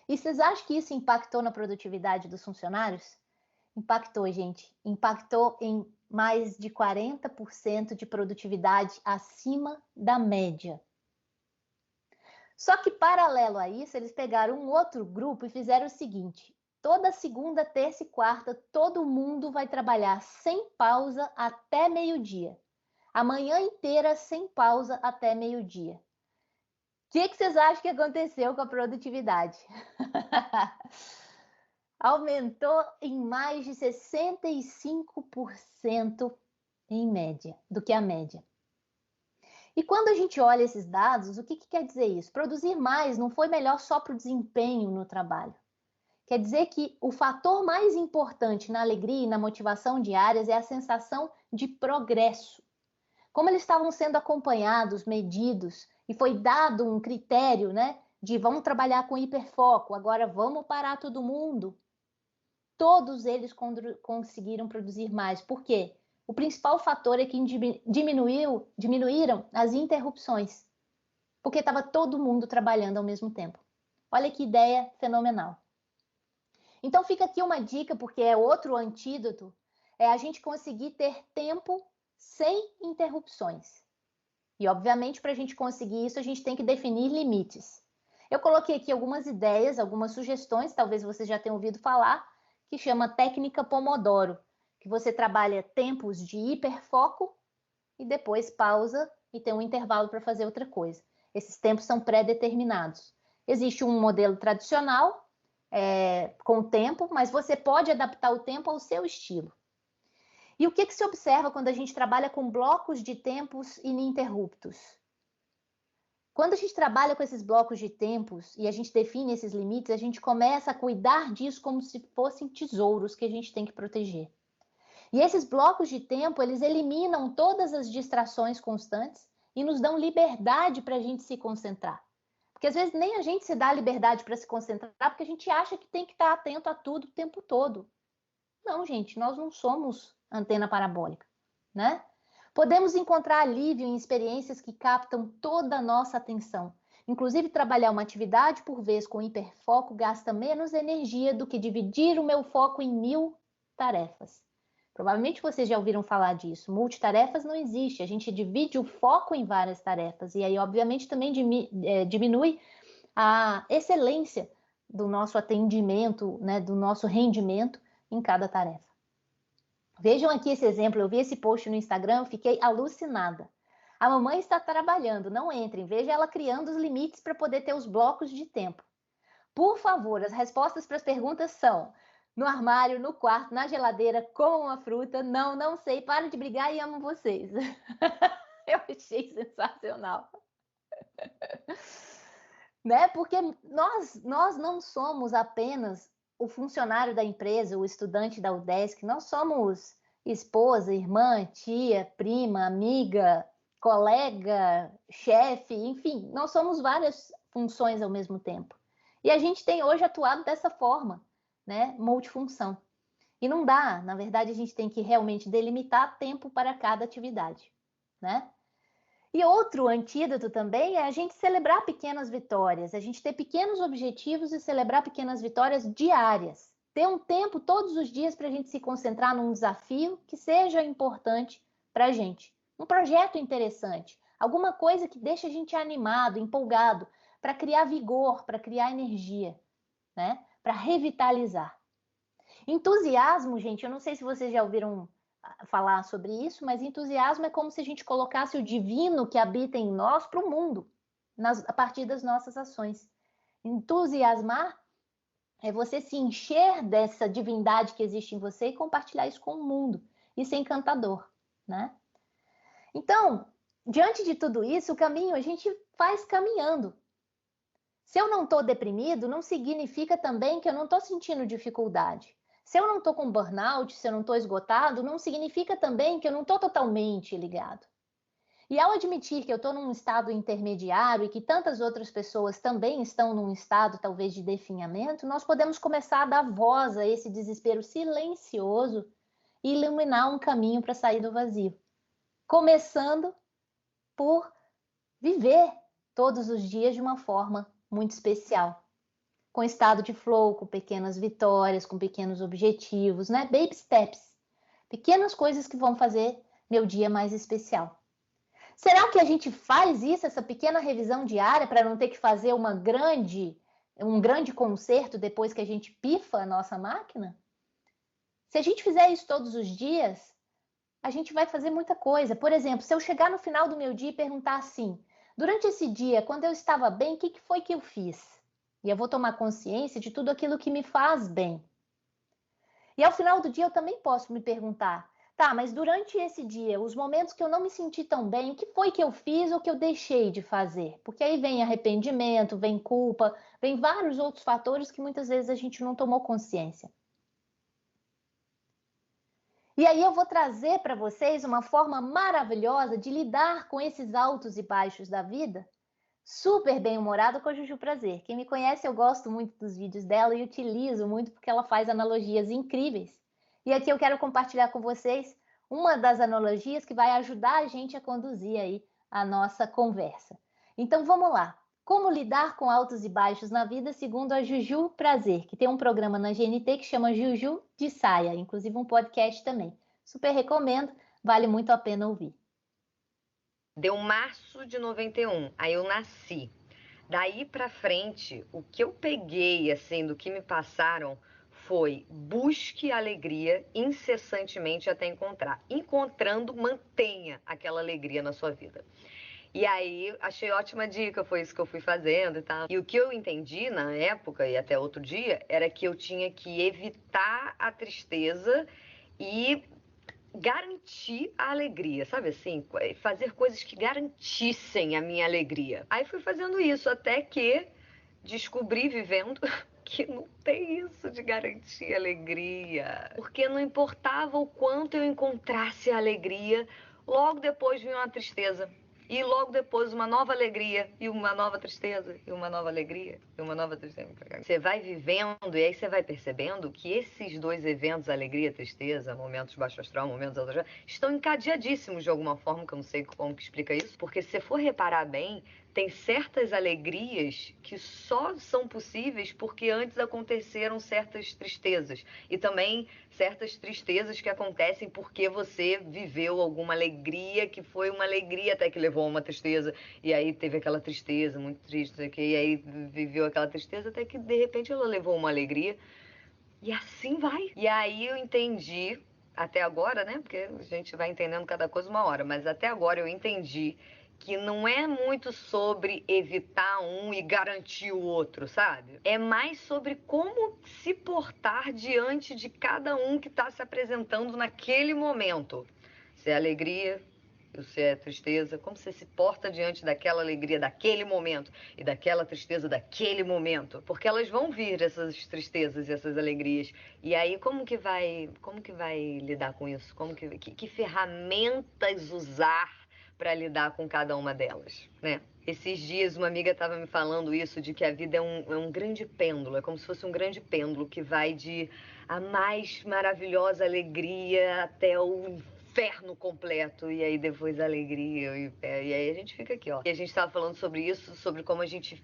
E vocês acham que isso impactou na produtividade dos funcionários? Impactou, gente. Impactou em mais de 40% de produtividade acima da média. Só que, paralelo a isso, eles pegaram um outro grupo e fizeram o seguinte: toda segunda, terça e quarta, todo mundo vai trabalhar sem pausa até meio-dia. A manhã inteira sem pausa até meio-dia. O que vocês acham que aconteceu com a produtividade? Aumentou em mais de 65% em média, do que a média. E quando a gente olha esses dados, o que quer dizer isso? Produzir mais não foi melhor só para o desempenho no trabalho. Quer dizer que o fator mais importante na alegria e na motivação diárias é a sensação de progresso. Como eles estavam sendo acompanhados, medidos, e foi dado um critério, né, de vamos trabalhar com hiperfoco, agora vamos parar todo mundo. Todos eles conseguiram produzir mais. Por quê? O principal fator é que diminuíram as interrupções, porque estava todo mundo trabalhando ao mesmo tempo. Olha que ideia fenomenal. Então fica aqui uma dica, porque é outro antídoto, é a gente conseguir ter tempo sem interrupções. E obviamente para a gente conseguir isso, a gente tem que definir limites. Eu coloquei aqui algumas ideias, algumas sugestões, talvez vocês já tenham ouvido falar, que chama técnica Pomodoro, que você trabalha tempos de hiperfoco e depois pausa e tem um intervalo para fazer outra coisa. Esses tempos são pré-determinados. Existe um modelo tradicional, com o tempo, mas você pode adaptar o tempo ao seu estilo. E o que se observa quando a gente trabalha com blocos de tempos ininterruptos? Quando a gente trabalha com esses blocos de tempos e a gente define esses limites, a gente começa a cuidar disso como se fossem tesouros que a gente tem que proteger. E esses blocos de tempo, eles eliminam todas as distrações constantes e nos dão liberdade para a gente se concentrar. Porque às vezes nem a gente se dá liberdade para se concentrar, porque a gente acha que tem que estar atento a tudo o tempo todo. Não, gente, nós não somos antena parabólica, né? Podemos encontrar alívio em experiências que captam toda a nossa atenção. Inclusive, trabalhar uma atividade por vez com hiperfoco gasta menos energia do que dividir o meu foco em 1000 tarefas. Provavelmente vocês já ouviram falar disso. Multitarefas não existe, a gente divide o foco em várias tarefas, e aí, obviamente, também diminui a excelência do nosso atendimento, né, do nosso rendimento em cada tarefa. Vejam aqui esse exemplo, eu vi esse post no Instagram, eu fiquei alucinada. A mamãe está trabalhando, não entrem, veja ela criando os limites para poder ter os blocos de tempo. Por favor, as respostas para as perguntas são: no armário, no quarto, na geladeira, como uma fruta, não, não sei, para de brigar e amo vocês. Eu achei sensacional. Né? Porque nós não somos apenas o funcionário da empresa, o estudante da UDESC, nós somos esposa, irmã, tia, prima, amiga, colega, chefe, enfim, nós somos várias funções ao mesmo tempo. E a gente tem hoje atuado dessa forma, né? Multifunção. E não dá, na verdade, a gente tem que realmente delimitar tempo para cada atividade, né? E outro antídoto também é a gente celebrar pequenas vitórias, a gente ter pequenos objetivos e celebrar pequenas vitórias diárias. Ter um tempo todos os dias para a gente se concentrar num desafio que seja importante para a gente. Um projeto interessante, alguma coisa que deixa a gente animado, empolgado, para criar vigor, para criar energia, né? Para revitalizar. Entusiasmo, gente, eu não sei se vocês já ouviram falar sobre isso, mas entusiasmo é como se a gente colocasse o divino que habita em nós para o mundo, a partir das nossas ações. Entusiasmar é você se encher dessa divindade que existe em você e compartilhar isso com o mundo. Isso é encantador, né? Então, diante de tudo isso, o caminho a gente faz caminhando. Se eu não estou deprimido, não significa também que eu não estou sentindo dificuldade. Se eu não estou com burnout, se eu não estou esgotado, não significa também que eu não estou totalmente ligado. E ao admitir que eu estou num estado intermediário e que tantas outras pessoas também estão num estado talvez de definhamento, nós podemos começar a dar voz a esse desespero silencioso e iluminar um caminho para sair do vazio. Começando por viver todos os dias de uma forma muito especial. Com estado de flow, com pequenas vitórias, com pequenos objetivos, né? Baby steps. Pequenas coisas que vão fazer meu dia mais especial. Será que a gente faz isso, essa pequena revisão diária, para não ter que fazer um grande conserto depois que a gente pifa a nossa máquina? Se a gente fizer isso todos os dias, a gente vai fazer muita coisa. Por exemplo, se eu chegar no final do meu dia e perguntar assim: durante esse dia, quando eu estava bem, o que foi que eu fiz? E eu vou tomar consciência de tudo aquilo que me faz bem. E ao final do dia eu também posso me perguntar: tá, mas durante esse dia, os momentos que eu não me senti tão bem, o que foi que eu fiz ou que eu deixei de fazer? Porque aí vem arrependimento, vem culpa, vem vários outros fatores que muitas vezes a gente não tomou consciência. E aí eu vou trazer para vocês uma forma maravilhosa de lidar com esses altos e baixos da vida, super bem-humorada com a Juju Prazer. Quem me conhece, eu gosto muito dos vídeos dela e utilizo muito porque ela faz analogias incríveis. E aqui eu quero compartilhar com vocês uma das analogias que vai ajudar a gente a conduzir aí a nossa conversa. Então vamos lá. Como lidar com altos e baixos na vida segundo a Juju Prazer, que tem um programa na GNT que chama Juju de Saia, inclusive um podcast também. Super recomendo, vale muito a pena ouvir. Deu março de 91, aí eu nasci. Daí pra frente, o que eu peguei, assim, do que me passaram foi busque alegria incessantemente até encontrar. Encontrando, mantenha aquela alegria na sua vida. E aí, achei ótima dica, foi isso que eu fui fazendo e tal. E o que eu entendi na época e até outro dia era que eu tinha que evitar a tristeza e garantir a alegria, sabe assim? Fazer coisas que garantissem a minha alegria. Aí fui fazendo isso até que descobri vivendo que não tem isso de garantir alegria. Porque não importava o quanto eu encontrasse a alegria, logo depois vinha uma tristeza. e logo depois uma nova alegria, e uma nova tristeza, e uma nova alegria, e uma nova tristeza. Você vai vivendo e aí você vai percebendo que esses dois eventos, alegria, tristeza, momentos baixo astral, momentos alto astral, estão encadeadíssimos de alguma forma, que eu não sei como que explica isso, porque se você for reparar bem, tem certas alegrias que só são possíveis porque antes aconteceram certas tristezas. E também certas tristezas que acontecem porque você viveu alguma alegria que foi uma alegria até que levou a uma tristeza. E aí teve aquela tristeza muito triste, e aí viveu aquela tristeza até que de repente ela levou uma alegria. E assim vai. E aí eu entendi, até agora, né? Porque a gente vai entendendo cada coisa uma hora, mas até agora eu entendi que não é muito sobre evitar um e garantir o outro, sabe? É mais sobre como se portar diante de cada um que está se apresentando naquele momento. Se é alegria, se é tristeza, como você se porta diante daquela alegria daquele momento e daquela tristeza daquele momento, porque elas vão vir, essas tristezas e essas alegrias. E aí como que vai lidar com isso? Que ferramentas usar para lidar com cada uma delas, né? Esses dias uma amiga estava me falando isso, de que a vida é um grande pêndulo, é como se fosse um grande pêndulo que vai de a mais maravilhosa alegria até o inferno completo, e aí depois a alegria, e aí a gente fica aqui, ó. E a gente estava falando sobre isso, sobre como a gente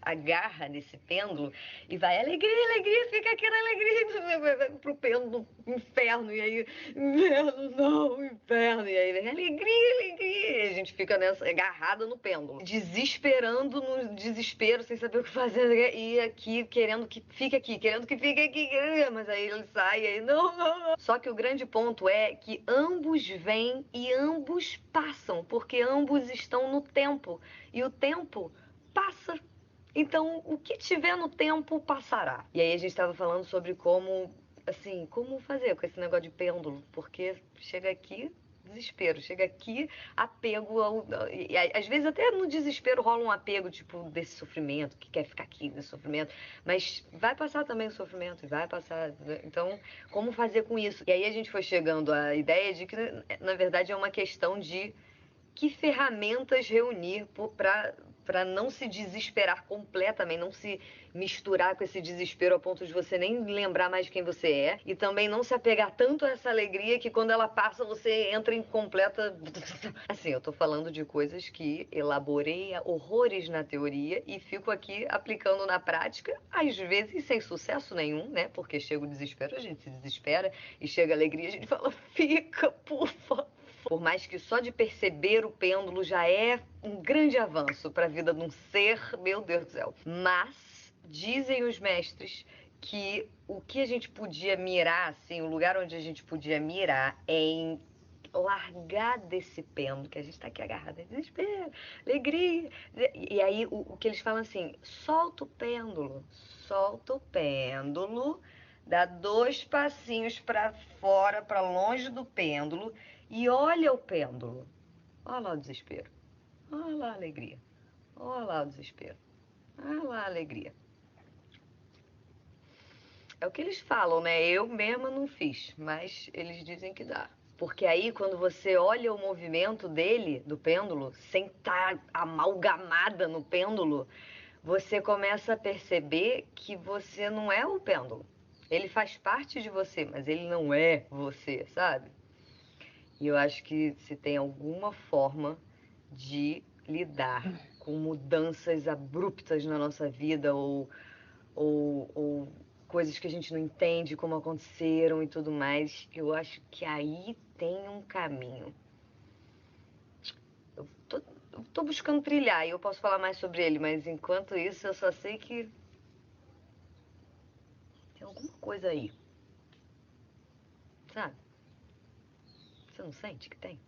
agarra nesse pêndulo e vai alegria, fica aqui na alegria, pro pêndulo, inferno, e aí inferno, não, inferno, e aí vem alegria, e a gente fica nessa, agarrada no pêndulo, desesperando no desespero, sem saber o que fazer, e aqui, querendo que fique aqui, mas aí ele sai, e aí não. Só que o grande ponto é que ambos vêm e ambos passam, porque ambos estão no tempo, e o tempo passa. Então, o que tiver no tempo passará. E aí a gente estava falando sobre como fazer com esse negócio de pêndulo, porque chega aqui, desespero, chega aqui, apego e às vezes até no desespero rola um apego, tipo, desse sofrimento, que quer ficar aqui nesse sofrimento, mas vai passar também o sofrimento, e vai passar, então, como fazer com isso? E aí a gente foi chegando à ideia de que, na verdade, é uma questão de que ferramentas reunir para não se desesperar completamente, não se misturar com esse desespero a ponto de você nem lembrar mais de quem você é, e também não se apegar tanto a essa alegria que quando ela passa você entra em completa... Assim, eu tô falando de coisas que elaborei horrores na teoria e fico aqui aplicando na prática, às vezes sem sucesso nenhum, né? Porque chega o desespero, a gente se desespera, e chega a alegria, a gente fala, fica, por favor. Por mais que só de perceber o pêndulo já é um grande avanço para a vida de um ser, meu Deus do céu. Mas dizem os mestres que o que a gente podia mirar, assim, o lugar onde a gente podia mirar é em largar desse pêndulo, que a gente está aqui agarrado, desespero, alegria. E aí o que eles falam assim, solta o pêndulo, dá 2 passinhos para fora, para longe do pêndulo, e olha o pêndulo. Olha lá o desespero. Olha lá a alegria. Olha lá o desespero. Olha lá a alegria. É o que eles falam, né? Eu mesma não fiz, mas eles dizem que dá. Porque aí, quando você olha o movimento dele, do pêndulo, sem estar amalgamada no pêndulo, você começa a perceber que você não é o pêndulo. Ele faz parte de você, mas ele não é você, sabe? E eu acho que se tem alguma forma de lidar com mudanças abruptas na nossa vida ou coisas que a gente não entende como aconteceram e tudo mais, eu acho que aí tem um caminho. Eu tô buscando trilhar e eu posso falar mais sobre ele, mas enquanto isso eu só sei que tem alguma coisa aí. Sabe? Você não sente que tem?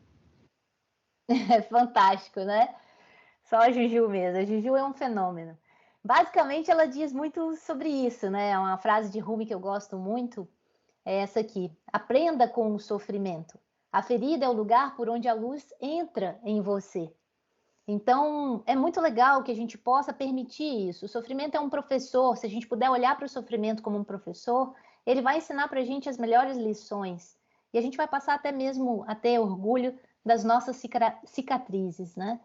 É fantástico, né? Só a Juju mesmo. A Juju é um fenômeno. Basicamente, ela diz muito sobre isso, né? Uma frase de Rumi que eu gosto muito é essa aqui: aprenda com o sofrimento. A ferida é o lugar por onde a luz entra em você. Então, é muito legal que a gente possa permitir isso. O sofrimento é um professor. Se a gente puder olhar para o sofrimento como um professor, ele vai ensinar para a gente as melhores lições. E a gente vai passar até mesmo a ter orgulho das nossas cicatrizes, né?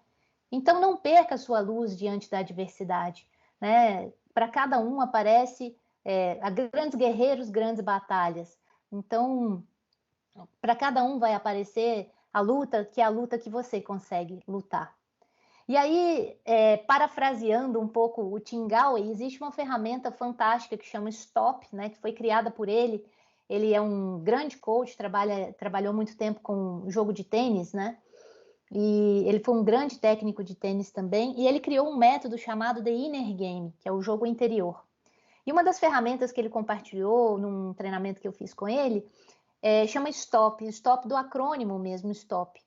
Então, não perca a sua luz diante da adversidade, né? Para cada um aparece grandes guerreiros, grandes batalhas. Então, para cada um vai aparecer a luta, que é a luta que você consegue lutar. E aí, parafraseando um pouco o Tim Gallwey, existe uma ferramenta fantástica que chama Stop, né, que foi criada por ele. Ele é um grande coach, trabalhou muito tempo com jogo de tênis, né? E ele foi um grande técnico de tênis também. E ele criou um método chamado The Inner Game, que é o jogo interior. E uma das ferramentas que ele compartilhou num treinamento que eu fiz com ele chama Stop, Stop do acrônimo mesmo, Stop.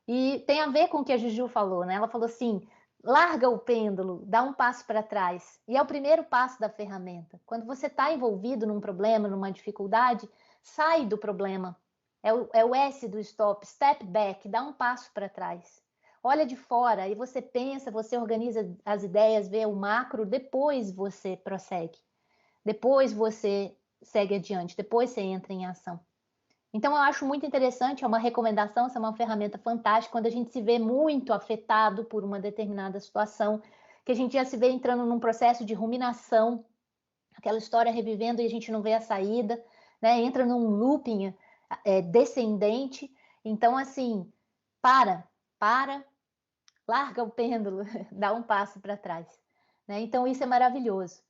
E tem a ver com o que a Juju falou, né? Ela falou assim, larga o pêndulo, dá um passo para trás. E é o primeiro passo da ferramenta. Quando você está envolvido num problema, numa dificuldade, sai do problema. É o S do stop, step back, dá um passo para trás. Olha de fora e você pensa, você organiza as ideias, vê o macro, depois você prossegue. Depois você segue adiante, depois você entra em ação. Então, eu acho muito interessante, é uma recomendação, essa é uma ferramenta fantástica, quando a gente se vê muito afetado por uma determinada situação, que a gente já se vê entrando num processo de ruminação, aquela história revivendo e a gente não vê a saída, né? Entra num looping descendente. Então, assim, para, larga o pêndulo, dá um passo para trás, né? Então, isso é maravilhoso.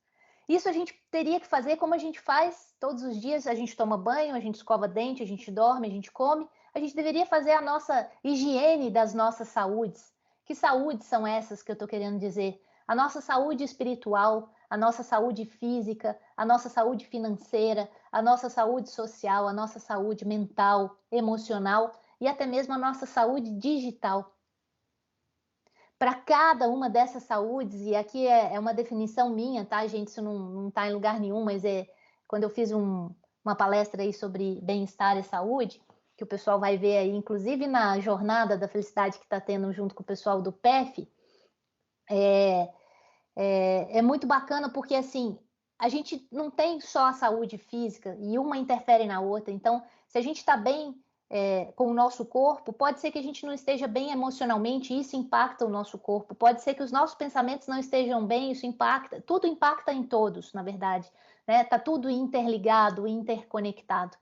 Isso a gente teria que fazer como a gente faz todos os dias. A gente toma banho, a gente escova dente, a gente dorme, a gente come. A gente deveria fazer a nossa higiene das nossas saúdes. Que saúdes são essas que eu estou querendo dizer? A nossa saúde espiritual, a nossa saúde física, a nossa saúde financeira, a nossa saúde social, a nossa saúde mental, emocional e até mesmo a nossa saúde digital. Para cada uma dessas saúdes, e aqui é uma definição minha, tá, gente? Isso não está em lugar nenhum, mas quando eu fiz uma palestra aí sobre bem-estar e saúde, que o pessoal vai ver aí, inclusive na jornada da felicidade que está tendo junto com o pessoal do PEF, é muito bacana porque, assim, a gente não tem só a saúde física e uma interfere na outra. Então, se a gente está bem com o nosso corpo, pode ser que a gente não esteja bem emocionalmente, e isso impacta o nosso corpo. Pode ser que os nossos pensamentos não estejam bem, isso impacta. Tudo impacta em todos, na verdade, né? Tá tudo interligado, interconectado.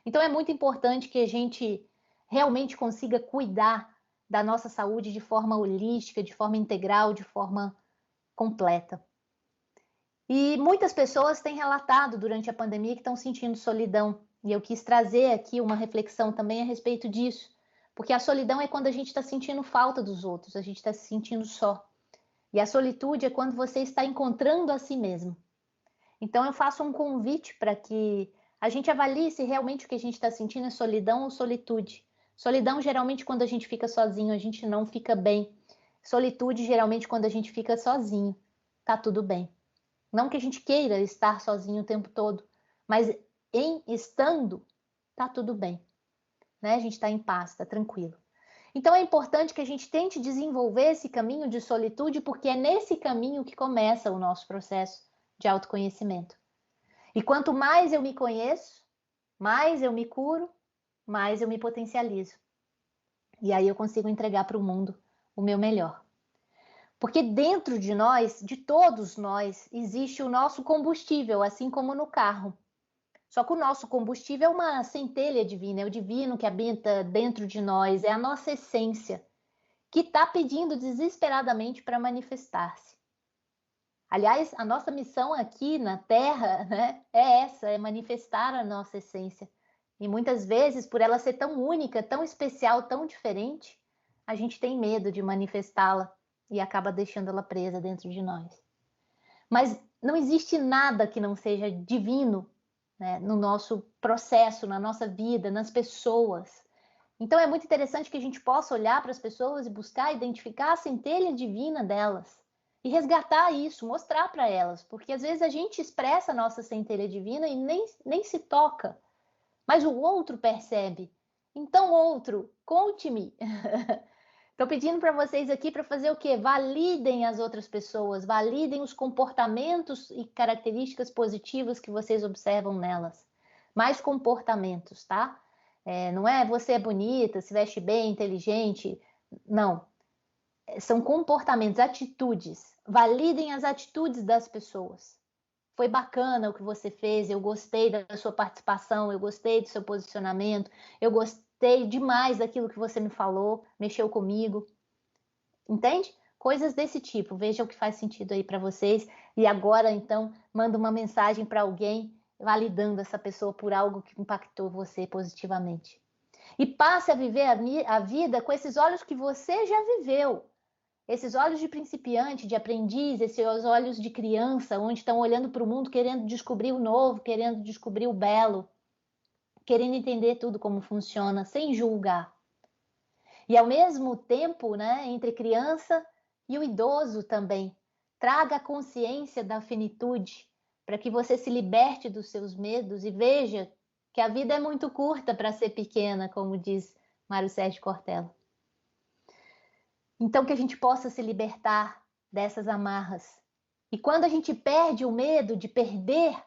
Então, é muito importante que a gente realmente consiga cuidar da nossa saúde de forma holística, de forma integral, de forma completa. E muitas pessoas têm relatado durante a pandemia que estão sentindo solidão. E eu quis trazer aqui uma reflexão também a respeito disso. Porque a solidão é quando a gente está sentindo falta dos outros, a gente está se sentindo só. E a solitude é quando você está encontrando a si mesmo. Então eu faço um convite para que a gente avalie se realmente o que a gente está sentindo é solidão ou solitude. Solidão, geralmente, quando a gente fica sozinho, a gente não fica bem. Solitude, geralmente, quando a gente fica sozinho, tá tudo bem. Não que a gente queira estar sozinho o tempo todo, mas estando, tá tudo bem, né? A gente está em paz, está tranquilo. Então é importante que a gente tente desenvolver esse caminho de solitude, porque é nesse caminho que começa o nosso processo de autoconhecimento. E quanto mais eu me conheço, mais eu me curo, mais eu me potencializo. E aí eu consigo entregar para o mundo o meu melhor. Porque dentro de nós, de todos nós, existe o nosso combustível, assim como no carro. Só que o nosso combustível é uma centelha divina, é o divino que habita dentro de nós, é a nossa essência, que está pedindo desesperadamente para manifestar-se. Aliás, a nossa missão aqui na Terra, né, é essa, é manifestar a nossa essência. E muitas vezes, por ela ser tão única, tão especial, tão diferente, a gente tem medo de manifestá-la e acaba deixando ela presa dentro de nós. Mas não existe nada que não seja divino, né, no nosso processo, na nossa vida, nas pessoas. Então é muito interessante que a gente possa olhar para as pessoas e buscar identificar a centelha divina delas e resgatar isso, mostrar para elas, porque às vezes a gente expressa a nossa centelha divina e nem se toca, mas o outro percebe. Então, outro, conte-me. Estou pedindo para vocês aqui para fazer o quê? Validem as outras pessoas, validem os comportamentos e características positivas que vocês observam nelas. Mais comportamentos, tá? Não é você é bonita, se veste bem, inteligente. Não. São comportamentos, atitudes. Validem as atitudes das pessoas. Foi bacana o que você fez, eu gostei da sua participação, eu gostei do seu posicionamento, eu gostei demais daquilo que você me falou, mexeu comigo. Entende? Coisas desse tipo. Veja o que faz sentido aí para vocês. E agora, então, manda uma mensagem para alguém validando essa pessoa por algo que impactou você positivamente. E passe a viver a vida com esses olhos que você já viveu. Esses olhos de principiante, de aprendiz, esses olhos de criança, onde estão olhando para o mundo, querendo descobrir o novo, querendo descobrir o belo, querendo entender tudo como funciona, sem julgar. E ao mesmo tempo, né, entre criança e o idoso também, traga a consciência da finitude, para que você se liberte dos seus medos e veja que a vida é muito curta para ser pequena, como diz Mário Sérgio Cortella. Então, que a gente possa se libertar dessas amarras. E quando a gente perde o medo de perder,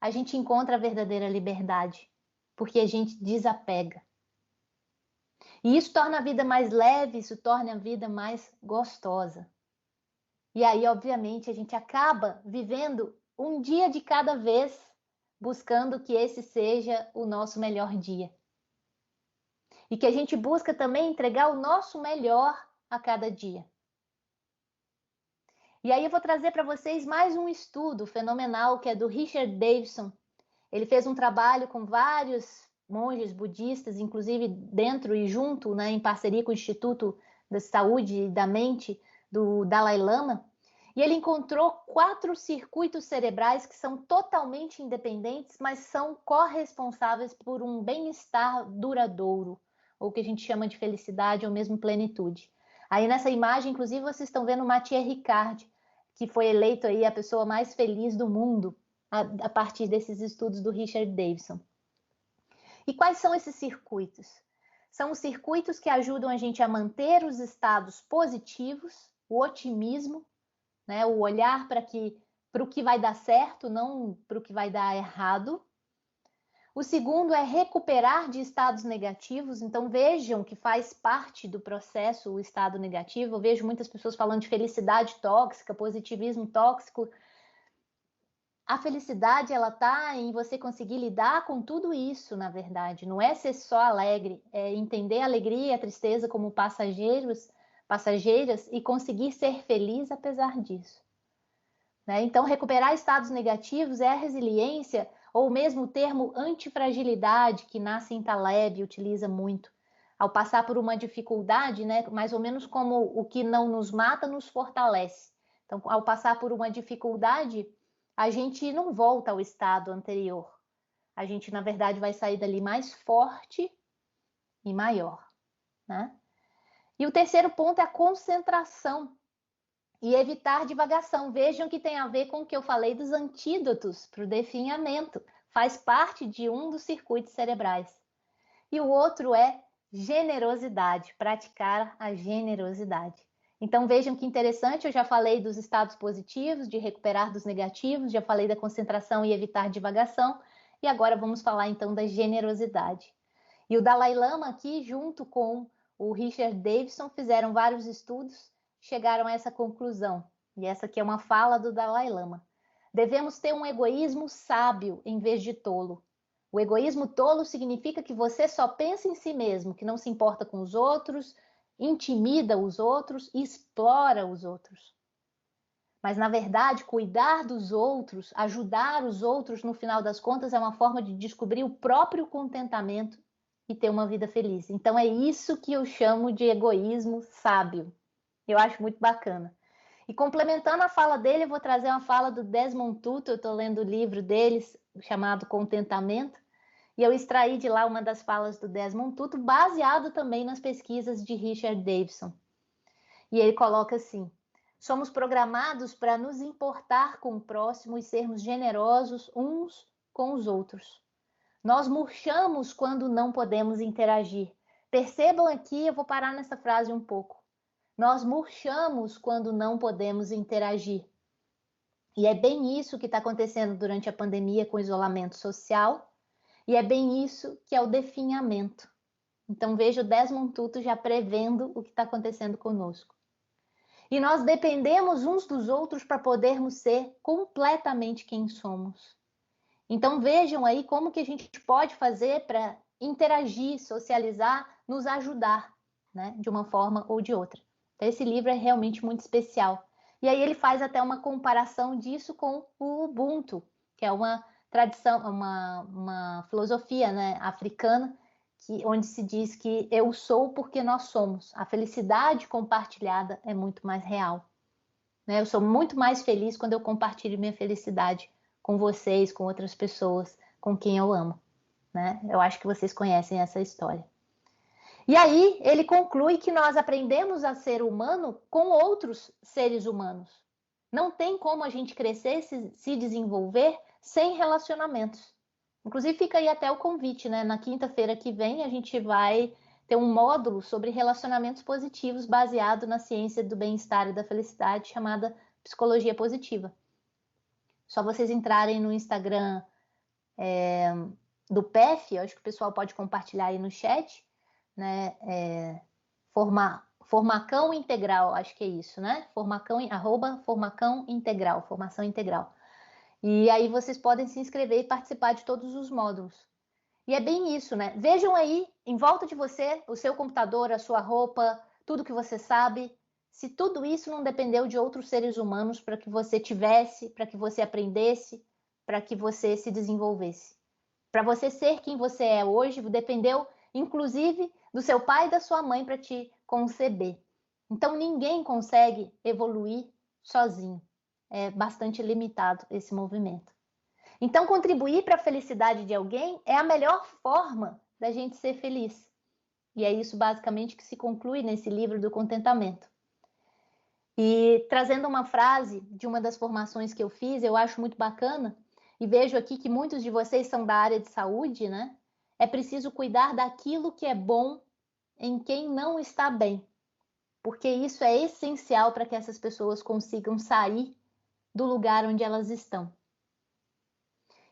a gente encontra a verdadeira liberdade, porque a gente desapega. E isso torna a vida mais leve, isso torna a vida mais gostosa. E aí, obviamente, a gente acaba vivendo um dia de cada vez, buscando que esse seja o nosso melhor dia. E que a gente busca também entregar o nosso melhor a cada dia. E aí eu vou trazer para vocês mais um estudo fenomenal que é do Richard Davidson. Ele fez um trabalho com vários monges budistas, inclusive dentro e junto, né, em parceria com o Instituto da Saúde e da Mente do Dalai Lama. E ele encontrou 4 circuitos cerebrais que são totalmente independentes, mas são corresponsáveis por um bem-estar duradouro, ou o que a gente chama de felicidade ou mesmo plenitude. Aí nessa imagem, inclusive, vocês estão vendo o Mathieu Ricard, que foi eleito aí a pessoa mais feliz do mundo a partir desses estudos do Richard Davidson. E quais são esses circuitos? São os circuitos que ajudam a gente a manter os estados positivos, o otimismo, né, o olhar para o que vai dar certo, não para o que vai dar errado. O segundo é recuperar de estados negativos. Então vejam que faz parte do processo o estado negativo. Eu vejo muitas pessoas falando de felicidade tóxica, positivismo tóxico. A felicidade, ela tá em você conseguir lidar com tudo isso, na verdade. Não é ser só alegre, é entender a alegria e a tristeza como passageiras e conseguir ser feliz apesar disso. Né? Então, recuperar estados negativos é a resiliência, ou mesmo o termo antifragilidade, que Nassim Taleb utiliza muito. Ao passar por uma dificuldade, né, mais ou menos como o que não nos mata nos fortalece. Então, ao passar por uma dificuldade, a gente não volta ao estado anterior. A gente, na verdade, vai sair dali mais forte e maior. Né? E o terceiro ponto é a concentração e evitar divagação. Vejam que tem a ver com o que eu falei dos antídotos para o definhamento. Faz parte de um dos circuitos cerebrais. E o outro é generosidade, praticar a generosidade. Então vejam que interessante, eu já falei dos estados positivos, de recuperar dos negativos, já falei da concentração e evitar divagação, e agora vamos falar então da generosidade. E o Dalai Lama aqui, junto com o Richard Davidson, fizeram vários estudos, chegaram a essa conclusão. E essa aqui é uma fala do Dalai Lama. Devemos ter um egoísmo sábio em vez de tolo. O egoísmo tolo significa que você só pensa em si mesmo, que não se importa com os outros, intimida os outros e explora os outros. Mas, na verdade, cuidar dos outros, ajudar os outros, no final das contas, é uma forma de descobrir o próprio contentamento e ter uma vida feliz. Então, é isso que eu chamo de egoísmo sábio. Eu acho muito bacana. E complementando a fala dele, eu vou trazer uma fala do Desmond Tutu. Eu estou lendo o livro deles, chamado Contentamento, e eu extraí de lá uma das falas do Desmond Tutu, baseado também nas pesquisas de Richard Davidson. E ele coloca assim: somos programados para nos importar com o próximo e sermos generosos uns com os outros. Nós murchamos quando não podemos interagir. Percebam aqui, eu vou parar nessa frase um pouco. Nós murchamos quando não podemos interagir. E é bem isso que está acontecendo durante a pandemia com o isolamento social. E é bem isso que é o definhamento. Então veja o Desmond Tutu já prevendo o que está acontecendo conosco. E nós dependemos uns dos outros para podermos ser completamente quem somos. Então vejam aí como que a gente pode fazer para interagir, socializar, nos ajudar, né? De uma forma ou de outra. Então, esse livro é realmente muito especial. E aí ele faz até uma comparação disso com o Ubuntu, que é uma tradição, uma filosofia, né, africana, onde se diz que eu sou porque nós somos. A felicidade compartilhada é muito mais real. Né? Eu sou muito mais feliz quando eu compartilho minha felicidade com vocês, com outras pessoas, com quem eu amo. Né? Eu acho que vocês conhecem essa história. E aí ele conclui que nós aprendemos a ser humano com outros seres humanos. Não tem como a gente crescer, se desenvolver sem relacionamentos. Inclusive fica aí até o convite, né? Na quinta-feira que vem a gente vai ter um módulo sobre relacionamentos positivos baseado na ciência do bem-estar e da felicidade chamada psicologia positiva. Só vocês entrarem no Instagram do PEF, eu acho que o pessoal pode compartilhar aí no chat, né? Formacão Integral, acho que é isso, né? Formacão Integral, formação integral. E aí vocês podem se inscrever e participar de todos os módulos. E é bem isso, né? Vejam aí, em volta de você, o seu computador, a sua roupa, tudo que você sabe. Se tudo isso não dependeu de outros seres humanos para que você tivesse, para que você aprendesse, para que você se desenvolvesse. Para você ser quem você é hoje, dependeu, inclusive, do seu pai e da sua mãe para te conceber. Então, ninguém consegue evoluir sozinho. É bastante limitado esse movimento. Então, contribuir para a felicidade de alguém é a melhor forma da gente ser feliz. E é isso, basicamente, que se conclui nesse livro do contentamento. E trazendo uma frase de uma das formações que eu fiz, eu acho muito bacana, e vejo aqui que muitos de vocês são da área de saúde, né? É preciso cuidar daquilo que é bom em quem não está bem, porque isso é essencial para que essas pessoas consigam sair do lugar onde elas estão.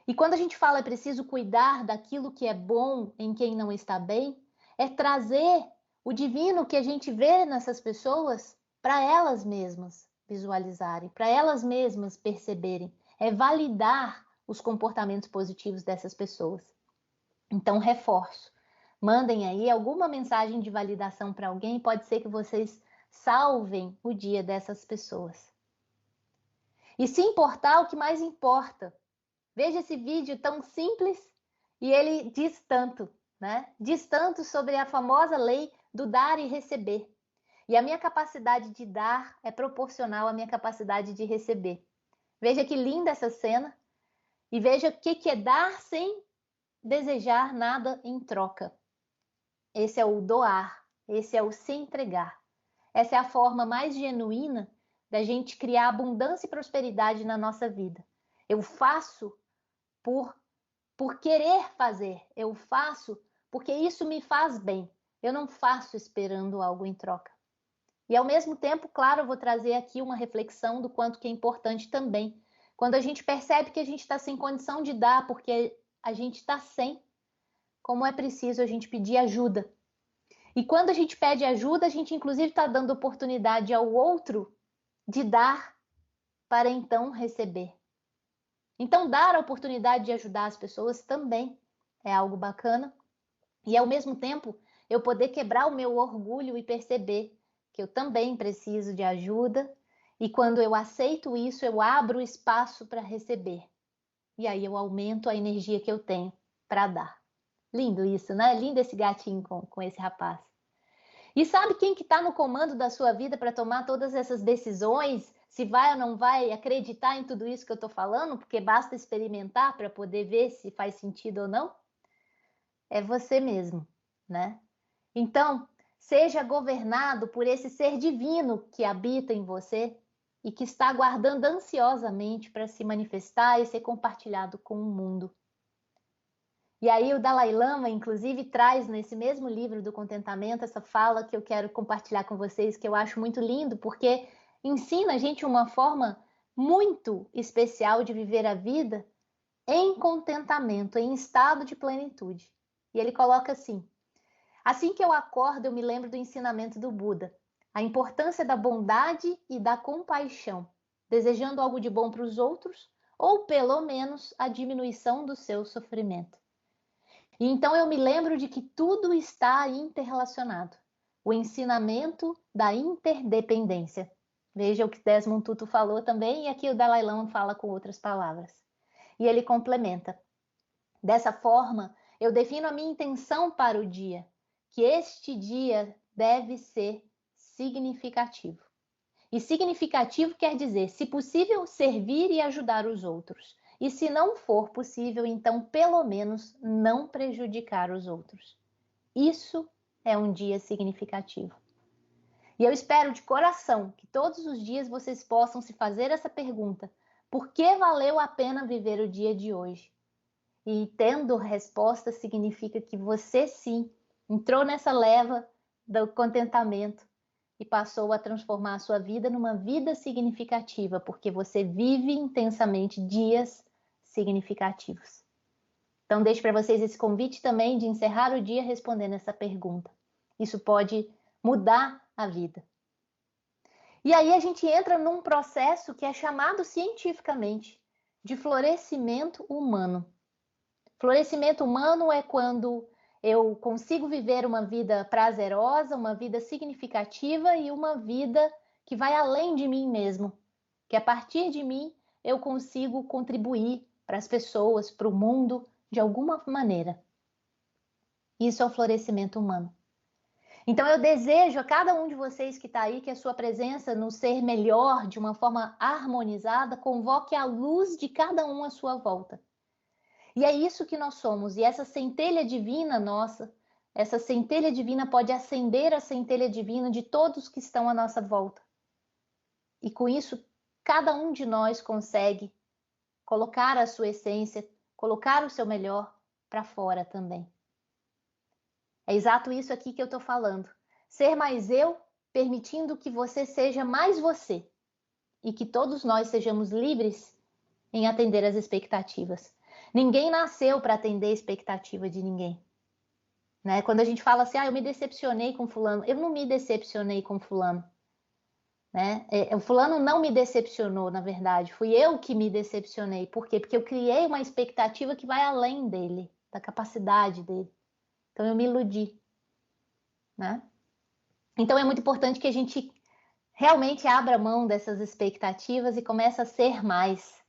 E quando a gente fala é preciso cuidar daquilo que é bom em quem não está bem, é trazer o divino que a gente vê nessas pessoas para elas mesmas visualizarem, para elas mesmas perceberem, é validar os comportamentos positivos dessas pessoas. Então, reforço. Mandem aí alguma mensagem de validação para alguém, pode ser que vocês salvem o dia dessas pessoas. E se importar, o que mais importa. Veja esse vídeo tão simples e ele diz tanto, né? Diz tanto sobre a famosa lei do dar e receber. E a minha capacidade de dar é proporcional à minha capacidade de receber. Veja que linda essa cena e veja o que é dar sem desejar nada em troca. Esse é o doar, esse é o se entregar. Essa é a forma mais genuína da gente criar abundância e prosperidade na nossa vida. Eu faço por querer fazer, eu faço porque isso me faz bem. Eu não faço esperando algo em troca. E ao mesmo tempo, claro, eu vou trazer aqui uma reflexão do quanto que é importante também. Quando a gente percebe que a gente está sem condição de dar, porque a gente está sem, como é preciso a gente pedir ajuda. E quando a gente pede ajuda, a gente inclusive está dando oportunidade ao outro de dar para então receber. Então, dar a oportunidade de ajudar as pessoas também é algo bacana. E, ao mesmo tempo, eu poder quebrar o meu orgulho e perceber que eu também preciso de ajuda. E quando eu aceito isso, eu abro espaço para receber. E aí eu aumento a energia que eu tenho para dar. Lindo isso, né? Lindo esse gatinho com esse rapaz. E sabe quem que está no comando da sua vida para tomar todas essas decisões? Se vai ou não vai acreditar em tudo isso que eu estou falando? Porque basta experimentar para poder ver se faz sentido ou não? É você mesmo, né? Então, seja governado por esse ser divino que habita em você e que está aguardando ansiosamente para se manifestar e ser compartilhado com o mundo. E aí o Dalai Lama, inclusive, traz nesse mesmo livro do contentamento essa fala que eu quero compartilhar com vocês, que eu acho muito lindo, porque ensina a gente uma forma muito especial de viver a vida, em contentamento, em estado de plenitude. E ele coloca assim: assim que eu acordo, eu me lembro do ensinamento do Buda, a importância da bondade e da compaixão, desejando algo de bom para os outros, ou pelo menos a diminuição do seu sofrimento. E então eu me lembro de que tudo está interrelacionado. O ensinamento da interdependência. Veja o que Desmond Tutu falou também, e aqui o Dalai Lama fala com outras palavras. E ele complementa: dessa forma, eu defino a minha intenção para o dia, que este dia deve ser significativo. E significativo quer dizer, se possível, servir e ajudar os outros. E se não for possível, então, pelo menos, não prejudicar os outros. Isso é um dia significativo. E eu espero de coração que todos os dias vocês possam se fazer essa pergunta: por que valeu a pena viver o dia de hoje? E tendo resposta significa que você sim entrou nessa leva do contentamento e passou a transformar a sua vida numa vida significativa, porque você vive intensamente dias significativos. Então deixo para vocês esse convite também de encerrar o dia respondendo essa pergunta. Isso pode mudar a vida. E aí a gente entra num processo que é chamado cientificamente de florescimento humano. Florescimento humano é quando eu consigo viver uma vida prazerosa, uma vida significativa e uma vida que vai além de mim mesmo. Que a partir de mim eu consigo contribuir para as pessoas, para o mundo, de alguma maneira. Isso é o florescimento humano. Então eu desejo a cada um de vocês que está aí que a sua presença no ser melhor, de uma forma harmonizada, convoque a luz de cada um à sua volta. E é isso que nós somos. E essa centelha divina nossa, essa centelha divina pode acender a centelha divina de todos que estão à nossa volta. E com isso, cada um de nós consegue colocar a sua essência, colocar o seu melhor para fora também. É exato isso aqui que eu estou falando. Ser mais eu, permitindo que você seja mais você. E que todos nós sejamos livres em atender às expectativas. Ninguém nasceu para atender a expectativa de ninguém. Né? Quando a gente fala assim, eu me decepcionei com fulano, eu não me decepcionei com fulano. Né? O fulano não me decepcionou, na verdade, fui eu que me decepcionei. Por quê? Porque eu criei uma expectativa que vai além dele, da capacidade dele. Então eu me iludi. Né? Então é muito importante que a gente realmente abra mão dessas expectativas e comece a ser mais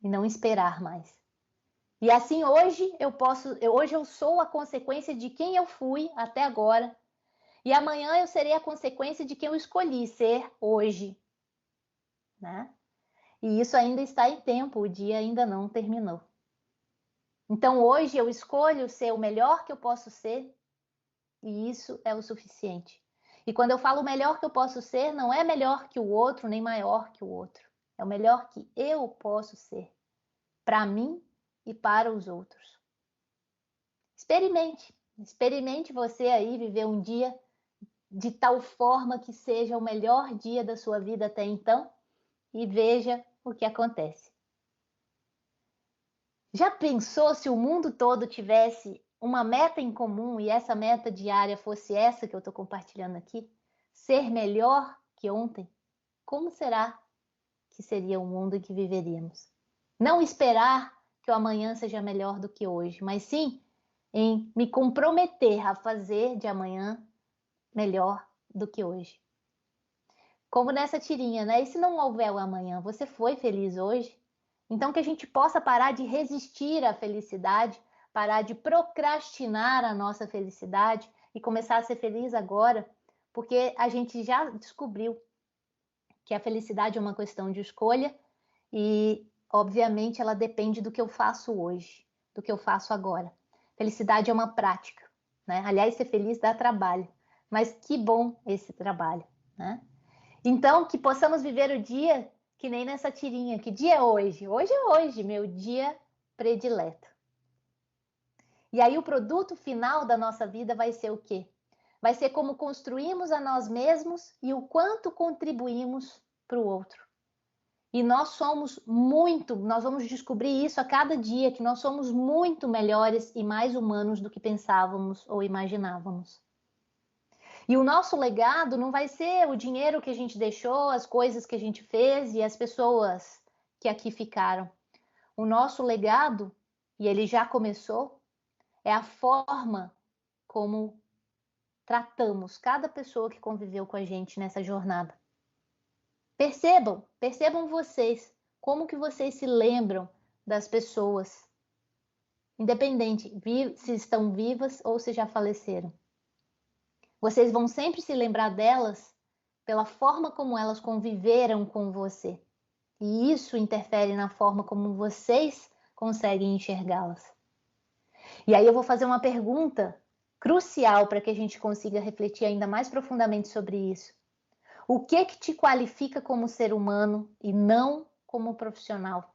e não esperar mais. E assim hoje eu sou a consequência de quem eu fui até agora, e amanhã eu serei a consequência de quem eu escolhi ser hoje, né? E isso ainda está em tempo, o dia ainda não terminou. Então hoje eu escolho ser o melhor que eu posso ser, e isso é o suficiente. E quando eu falo o melhor que eu posso ser, não é melhor que o outro, nem maior que o outro. É o melhor que eu posso ser, para mim e para os outros. Experimente você aí viver um dia de tal forma que seja o melhor dia da sua vida até então e veja o que acontece. Já pensou se o mundo todo tivesse uma meta em comum e essa meta diária fosse essa que eu estou compartilhando aqui? Ser melhor que ontem? Como será que seria o mundo em que viveríamos? Não esperar que o amanhã seja melhor do que hoje, mas sim em me comprometer a fazer de amanhã melhor do que hoje. Como nessa tirinha, né? E se não houver o amanhã, você foi feliz hoje? Então que a gente possa parar de resistir à felicidade, parar de procrastinar a nossa felicidade e começar a ser feliz agora, porque a gente já descobriu que a felicidade é uma questão de escolha e, obviamente, ela depende do que eu faço hoje, do que eu faço agora. Felicidade é uma prática, né? Aliás, ser feliz dá trabalho, mas que bom esse trabalho, né? Então, que possamos viver o dia que nem nessa tirinha. Que dia é hoje? Hoje é hoje, meu dia predileto. E aí o produto final da nossa vida vai ser o quê? Vai ser como construímos a nós mesmos e o quanto contribuímos para o outro. E nós vamos descobrir isso a cada dia, que nós somos muito melhores e mais humanos do que pensávamos ou imaginávamos. E o nosso legado não vai ser o dinheiro que a gente deixou, as coisas que a gente fez e as pessoas que aqui ficaram. O nosso legado, e ele já começou, é a forma como tratamos cada pessoa que conviveu com a gente nessa jornada. Percebam vocês, como que vocês se lembram das pessoas, independente se estão vivas ou se já faleceram. Vocês vão sempre se lembrar delas pela forma como elas conviveram com você. E isso interfere na forma como vocês conseguem enxergá-las. E aí eu vou fazer uma pergunta crucial para que a gente consiga refletir ainda mais profundamente sobre isso. O que te qualifica como ser humano e não como profissional?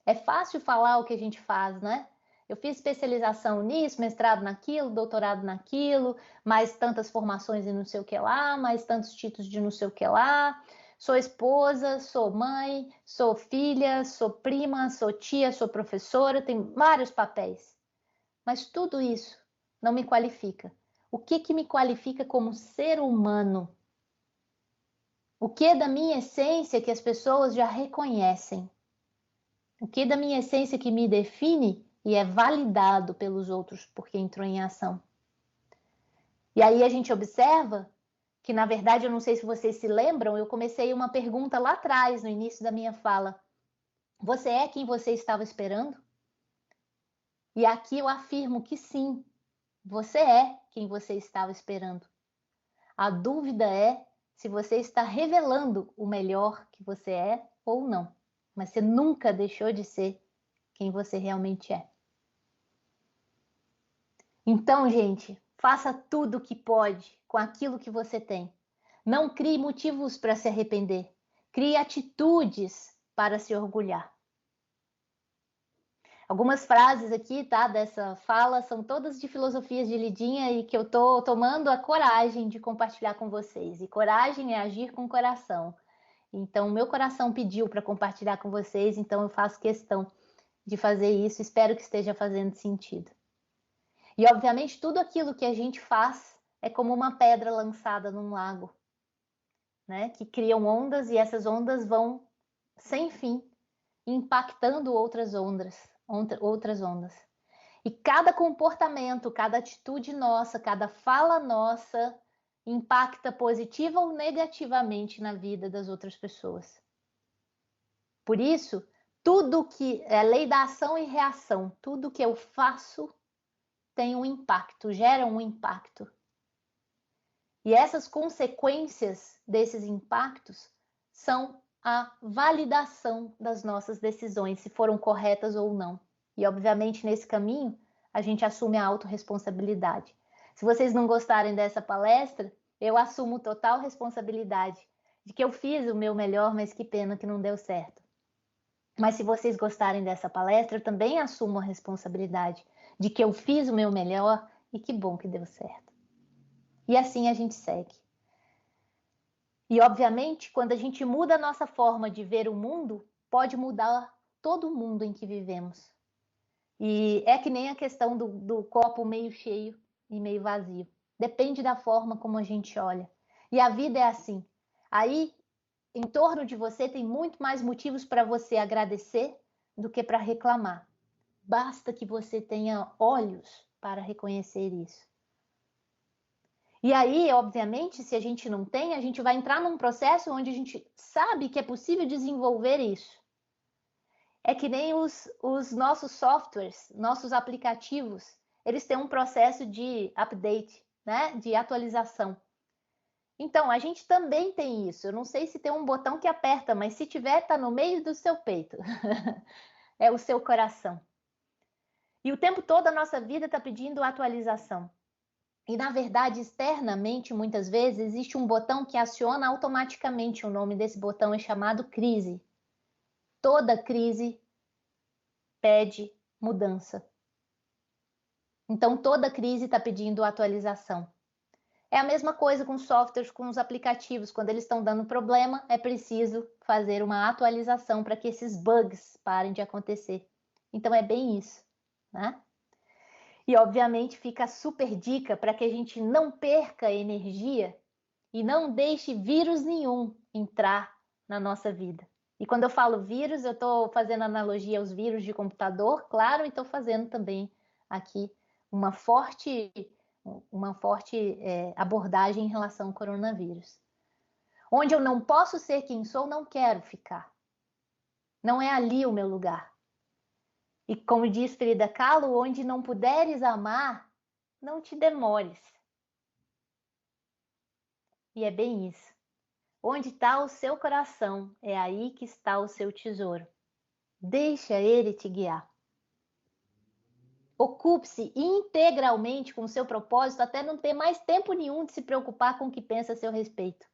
É fácil falar o que a gente faz, né? Eu fiz especialização nisso, mestrado naquilo, doutorado naquilo, mais tantas formações e não sei o que lá, mais tantos títulos de não sei o que lá. Sou esposa, sou mãe, sou filha, sou prima, sou tia, sou professora, tenho vários papéis. Mas tudo isso não me qualifica. O que me qualifica como ser humano? O que é da minha essência que as pessoas já reconhecem? O que é da minha essência que me define e é validado pelos outros porque entrou em ação? E aí a gente observa que, na verdade, eu não sei se vocês se lembram, eu comecei uma pergunta lá atrás, no início da minha fala. Você é quem você estava esperando? E aqui eu afirmo que sim, você é quem você estava esperando. A dúvida é se você está revelando o melhor que você é ou não. Mas você nunca deixou de ser quem você realmente é. Então, gente, faça tudo o que pode com aquilo que você tem. Não crie motivos para se arrepender. Crie atitudes para se orgulhar. Algumas frases aqui, tá, dessa fala são todas de filosofias de Lidinha e que eu tô tomando a coragem de compartilhar com vocês. E coragem é agir com o coração. Então, meu coração pediu para compartilhar com vocês, então eu faço questão de fazer isso. Espero que esteja fazendo sentido. E, obviamente, tudo aquilo que a gente faz é como uma pedra lançada num lago, né? Que criam ondas e essas ondas vão sem fim, impactando outras ondas. E cada comportamento, cada atitude nossa, cada fala nossa impacta positiva ou negativamente na vida das outras pessoas. Por isso, tudo que é lei da ação e reação, tudo que eu faço tem um impacto, gera um impacto. E essas consequências desses impactos são a validação das nossas decisões, se foram corretas ou não. E, obviamente, nesse caminho, a gente assume a autorresponsabilidade. Se vocês não gostarem dessa palestra, eu assumo total responsabilidade de que eu fiz o meu melhor, mas que pena que não deu certo. Mas se vocês gostarem dessa palestra, eu também assumo a responsabilidade de que eu fiz o meu melhor e que bom que deu certo. E assim a gente segue. E, obviamente, quando a gente muda a nossa forma de ver o mundo, pode mudar todo o mundo em que vivemos. E é que nem a questão do copo meio cheio e meio vazio. Depende da forma como a gente olha. E a vida é assim. Aí, em torno de você, tem muito mais motivos para você agradecer do que para reclamar. Basta que você tenha olhos para reconhecer isso. E aí, obviamente, se a gente não tem, a gente vai entrar num processo onde a gente sabe que é possível desenvolver isso. É que nem os nossos softwares, nossos aplicativos, eles têm um processo de update, né? De atualização. Então, a gente também tem isso. Eu não sei se tem um botão que aperta, mas se tiver, está no meio do seu peito. É o seu coração. E o tempo todo a nossa vida está pedindo atualização. E, na verdade, externamente, muitas vezes, existe um botão que aciona automaticamente. O nome desse botão é chamado crise. Toda crise pede mudança. Então, toda crise está pedindo atualização. É a mesma coisa com softwares, com os aplicativos. Quando eles estão dando problema, é preciso fazer uma atualização para que esses bugs parem de acontecer. Então é bem isso, né? E obviamente fica a super dica para que a gente não perca energia e não deixe vírus nenhum entrar na nossa vida. E quando eu falo vírus, eu estou fazendo analogia aos vírus de computador, claro, e estou fazendo também aqui uma forte abordagem em relação ao coronavírus. Onde eu não posso ser quem sou, não quero ficar. Não é ali o meu lugar. E como diz Frida Kahlo, onde não puderes amar, não te demores. E é bem isso. Onde está o seu coração, é aí que está o seu tesouro. Deixa ele te guiar. Ocupe-se integralmente com o seu propósito até não ter mais tempo nenhum de se preocupar com o que pensa a seu respeito.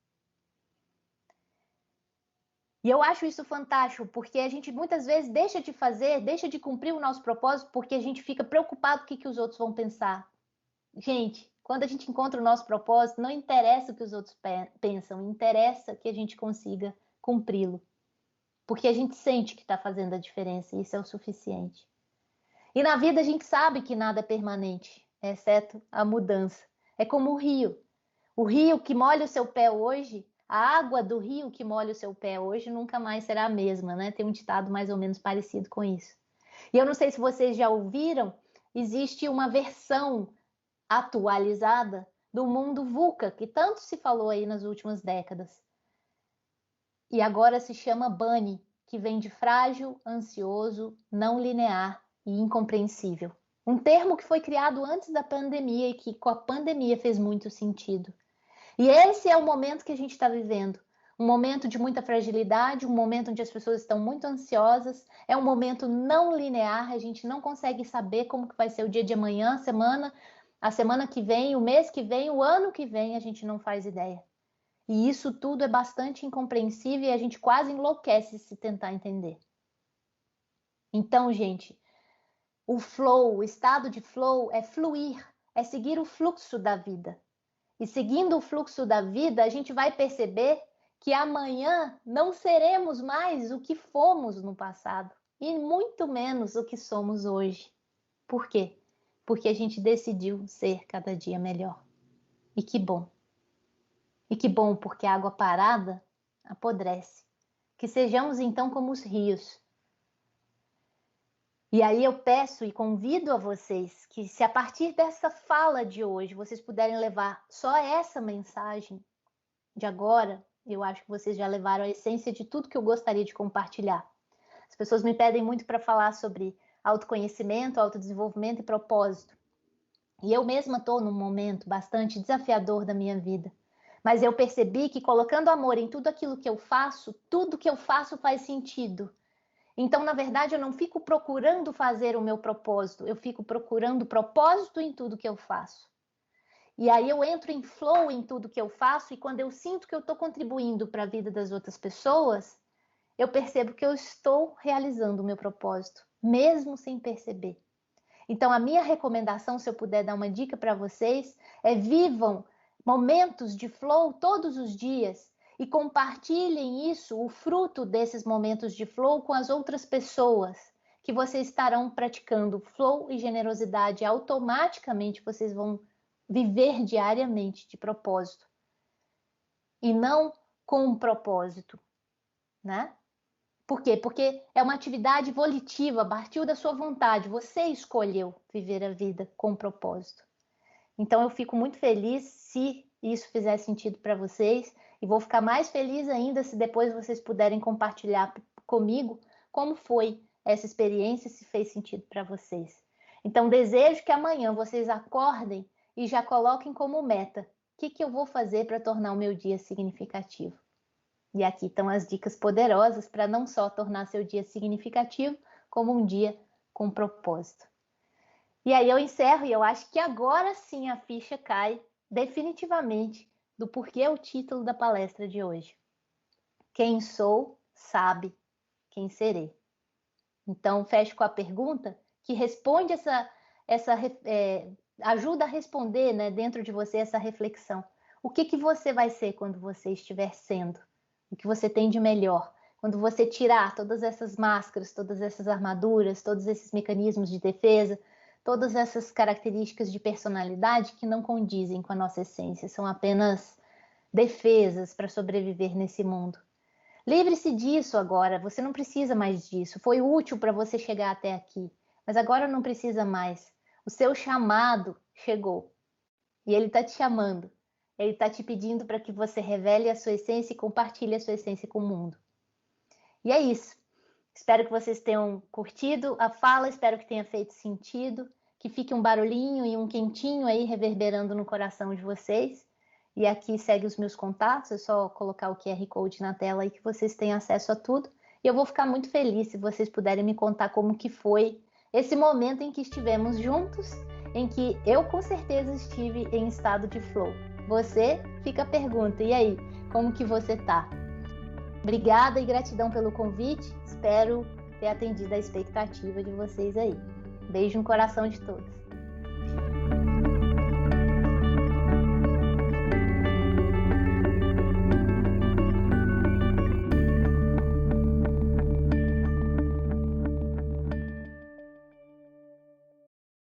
E eu acho isso fantástico, porque a gente muitas vezes deixa de fazer, deixa de cumprir o nosso propósito, porque a gente fica preocupado com o que os outros vão pensar. Gente, quando a gente encontra o nosso propósito, não interessa o que os outros pensam, interessa que a gente consiga cumpri-lo. Porque a gente sente que está fazendo a diferença, e isso é o suficiente. E na vida a gente sabe que nada é permanente, exceto a mudança. É como o rio. O rio que molha o seu pé hoje, a água do rio que molha o seu pé hoje nunca mais será a mesma, né? Tem um ditado mais ou menos parecido com isso. E eu não sei se vocês já ouviram, existe uma versão atualizada do mundo VUCA, que tanto se falou aí nas últimas décadas. E agora se chama BANI, que vem de frágil, ansioso, não linear e incompreensível. Um termo que foi criado antes da pandemia e que com a pandemia fez muito sentido. E esse é o momento que a gente está vivendo. Um momento de muita fragilidade, um momento onde as pessoas estão muito ansiosas, é um momento não linear, a gente não consegue saber como que vai ser o dia de amanhã, a semana que vem, o mês que vem, o ano que vem, a gente não faz ideia. E isso tudo é bastante incompreensível e a gente quase enlouquece se tentar entender. Então, gente, o flow, o estado de flow é fluir, é seguir o fluxo da vida. E seguindo o fluxo da vida, a gente vai perceber que amanhã não seremos mais o que fomos no passado e muito menos o que somos hoje. Por quê? Porque a gente decidiu ser cada dia melhor. E que bom. E que bom, porque a água parada apodrece. Que sejamos então como os rios. E aí eu peço e convido a vocês que, se a partir dessa fala de hoje vocês puderem levar só essa mensagem de agora, eu acho que vocês já levaram a essência de tudo que eu gostaria de compartilhar. As pessoas me pedem muito para falar sobre autoconhecimento, autodesenvolvimento e propósito. E eu mesma estou num momento bastante desafiador da minha vida. Mas eu percebi que colocando amor em tudo aquilo que eu faço, tudo que eu faço faz sentido. Então, na verdade, eu não fico procurando fazer o meu propósito, eu fico procurando propósito em tudo que eu faço. E aí eu entro em flow em tudo que eu faço, e quando eu sinto que eu estou contribuindo para a vida das outras pessoas, eu percebo que eu estou realizando o meu propósito, mesmo sem perceber. Então, a minha recomendação, se eu puder dar uma dica para vocês, é vivam momentos de flow todos os dias e compartilhem isso, o fruto desses momentos de flow, com as outras pessoas, que vocês estarão praticando flow e generosidade. Automaticamente vocês vão viver diariamente de propósito e não com um propósito, né? Por quê? Porque é uma atividade volitiva, partiu da sua vontade, você escolheu viver a vida com propósito. Então eu fico muito feliz se isso fizer sentido para vocês, e vou ficar mais feliz ainda se depois vocês puderem compartilhar comigo como foi essa experiência, se fez sentido para vocês. Então desejo que amanhã vocês acordem e já coloquem como meta: o que eu vou fazer para tornar o meu dia significativo? E aqui estão as dicas poderosas para não só tornar seu dia significativo, como um dia com propósito. E aí eu encerro, e eu acho que agora sim a ficha cai definitivamente do porquê é o título da palestra de hoje. Quem sou, sabe quem serei. Então, fecho com a pergunta que responde ajuda a responder, né, dentro de você essa reflexão. O que você vai ser quando você estiver sendo? O que você tem de melhor? Quando você tirar todas essas máscaras, todas essas armaduras, todos esses mecanismos de defesa, todas essas características de personalidade que não condizem com a nossa essência, são apenas defesas para sobreviver nesse mundo. Livre-se disso agora, você não precisa mais disso. Foi útil para você chegar até aqui, mas agora não precisa mais. O seu chamado chegou e ele está te chamando. Ele está te pedindo para que você revele a sua essência e compartilhe a sua essência com o mundo. E é isso. Espero que vocês tenham curtido a fala, espero que tenha feito sentido, que fique um barulhinho e um quentinho aí reverberando no coração de vocês. E aqui segue os meus contatos, é só colocar o QR Code na tela aí que vocês têm acesso a tudo. E eu vou ficar muito feliz se vocês puderem me contar como que foi esse momento em que estivemos juntos, em que eu com certeza estive em estado de flow. Você, fica a pergunta, e aí, como que você tá? Obrigada e gratidão pelo convite, espero ter atendido a expectativa de vocês aí. Beijo no coração de todos.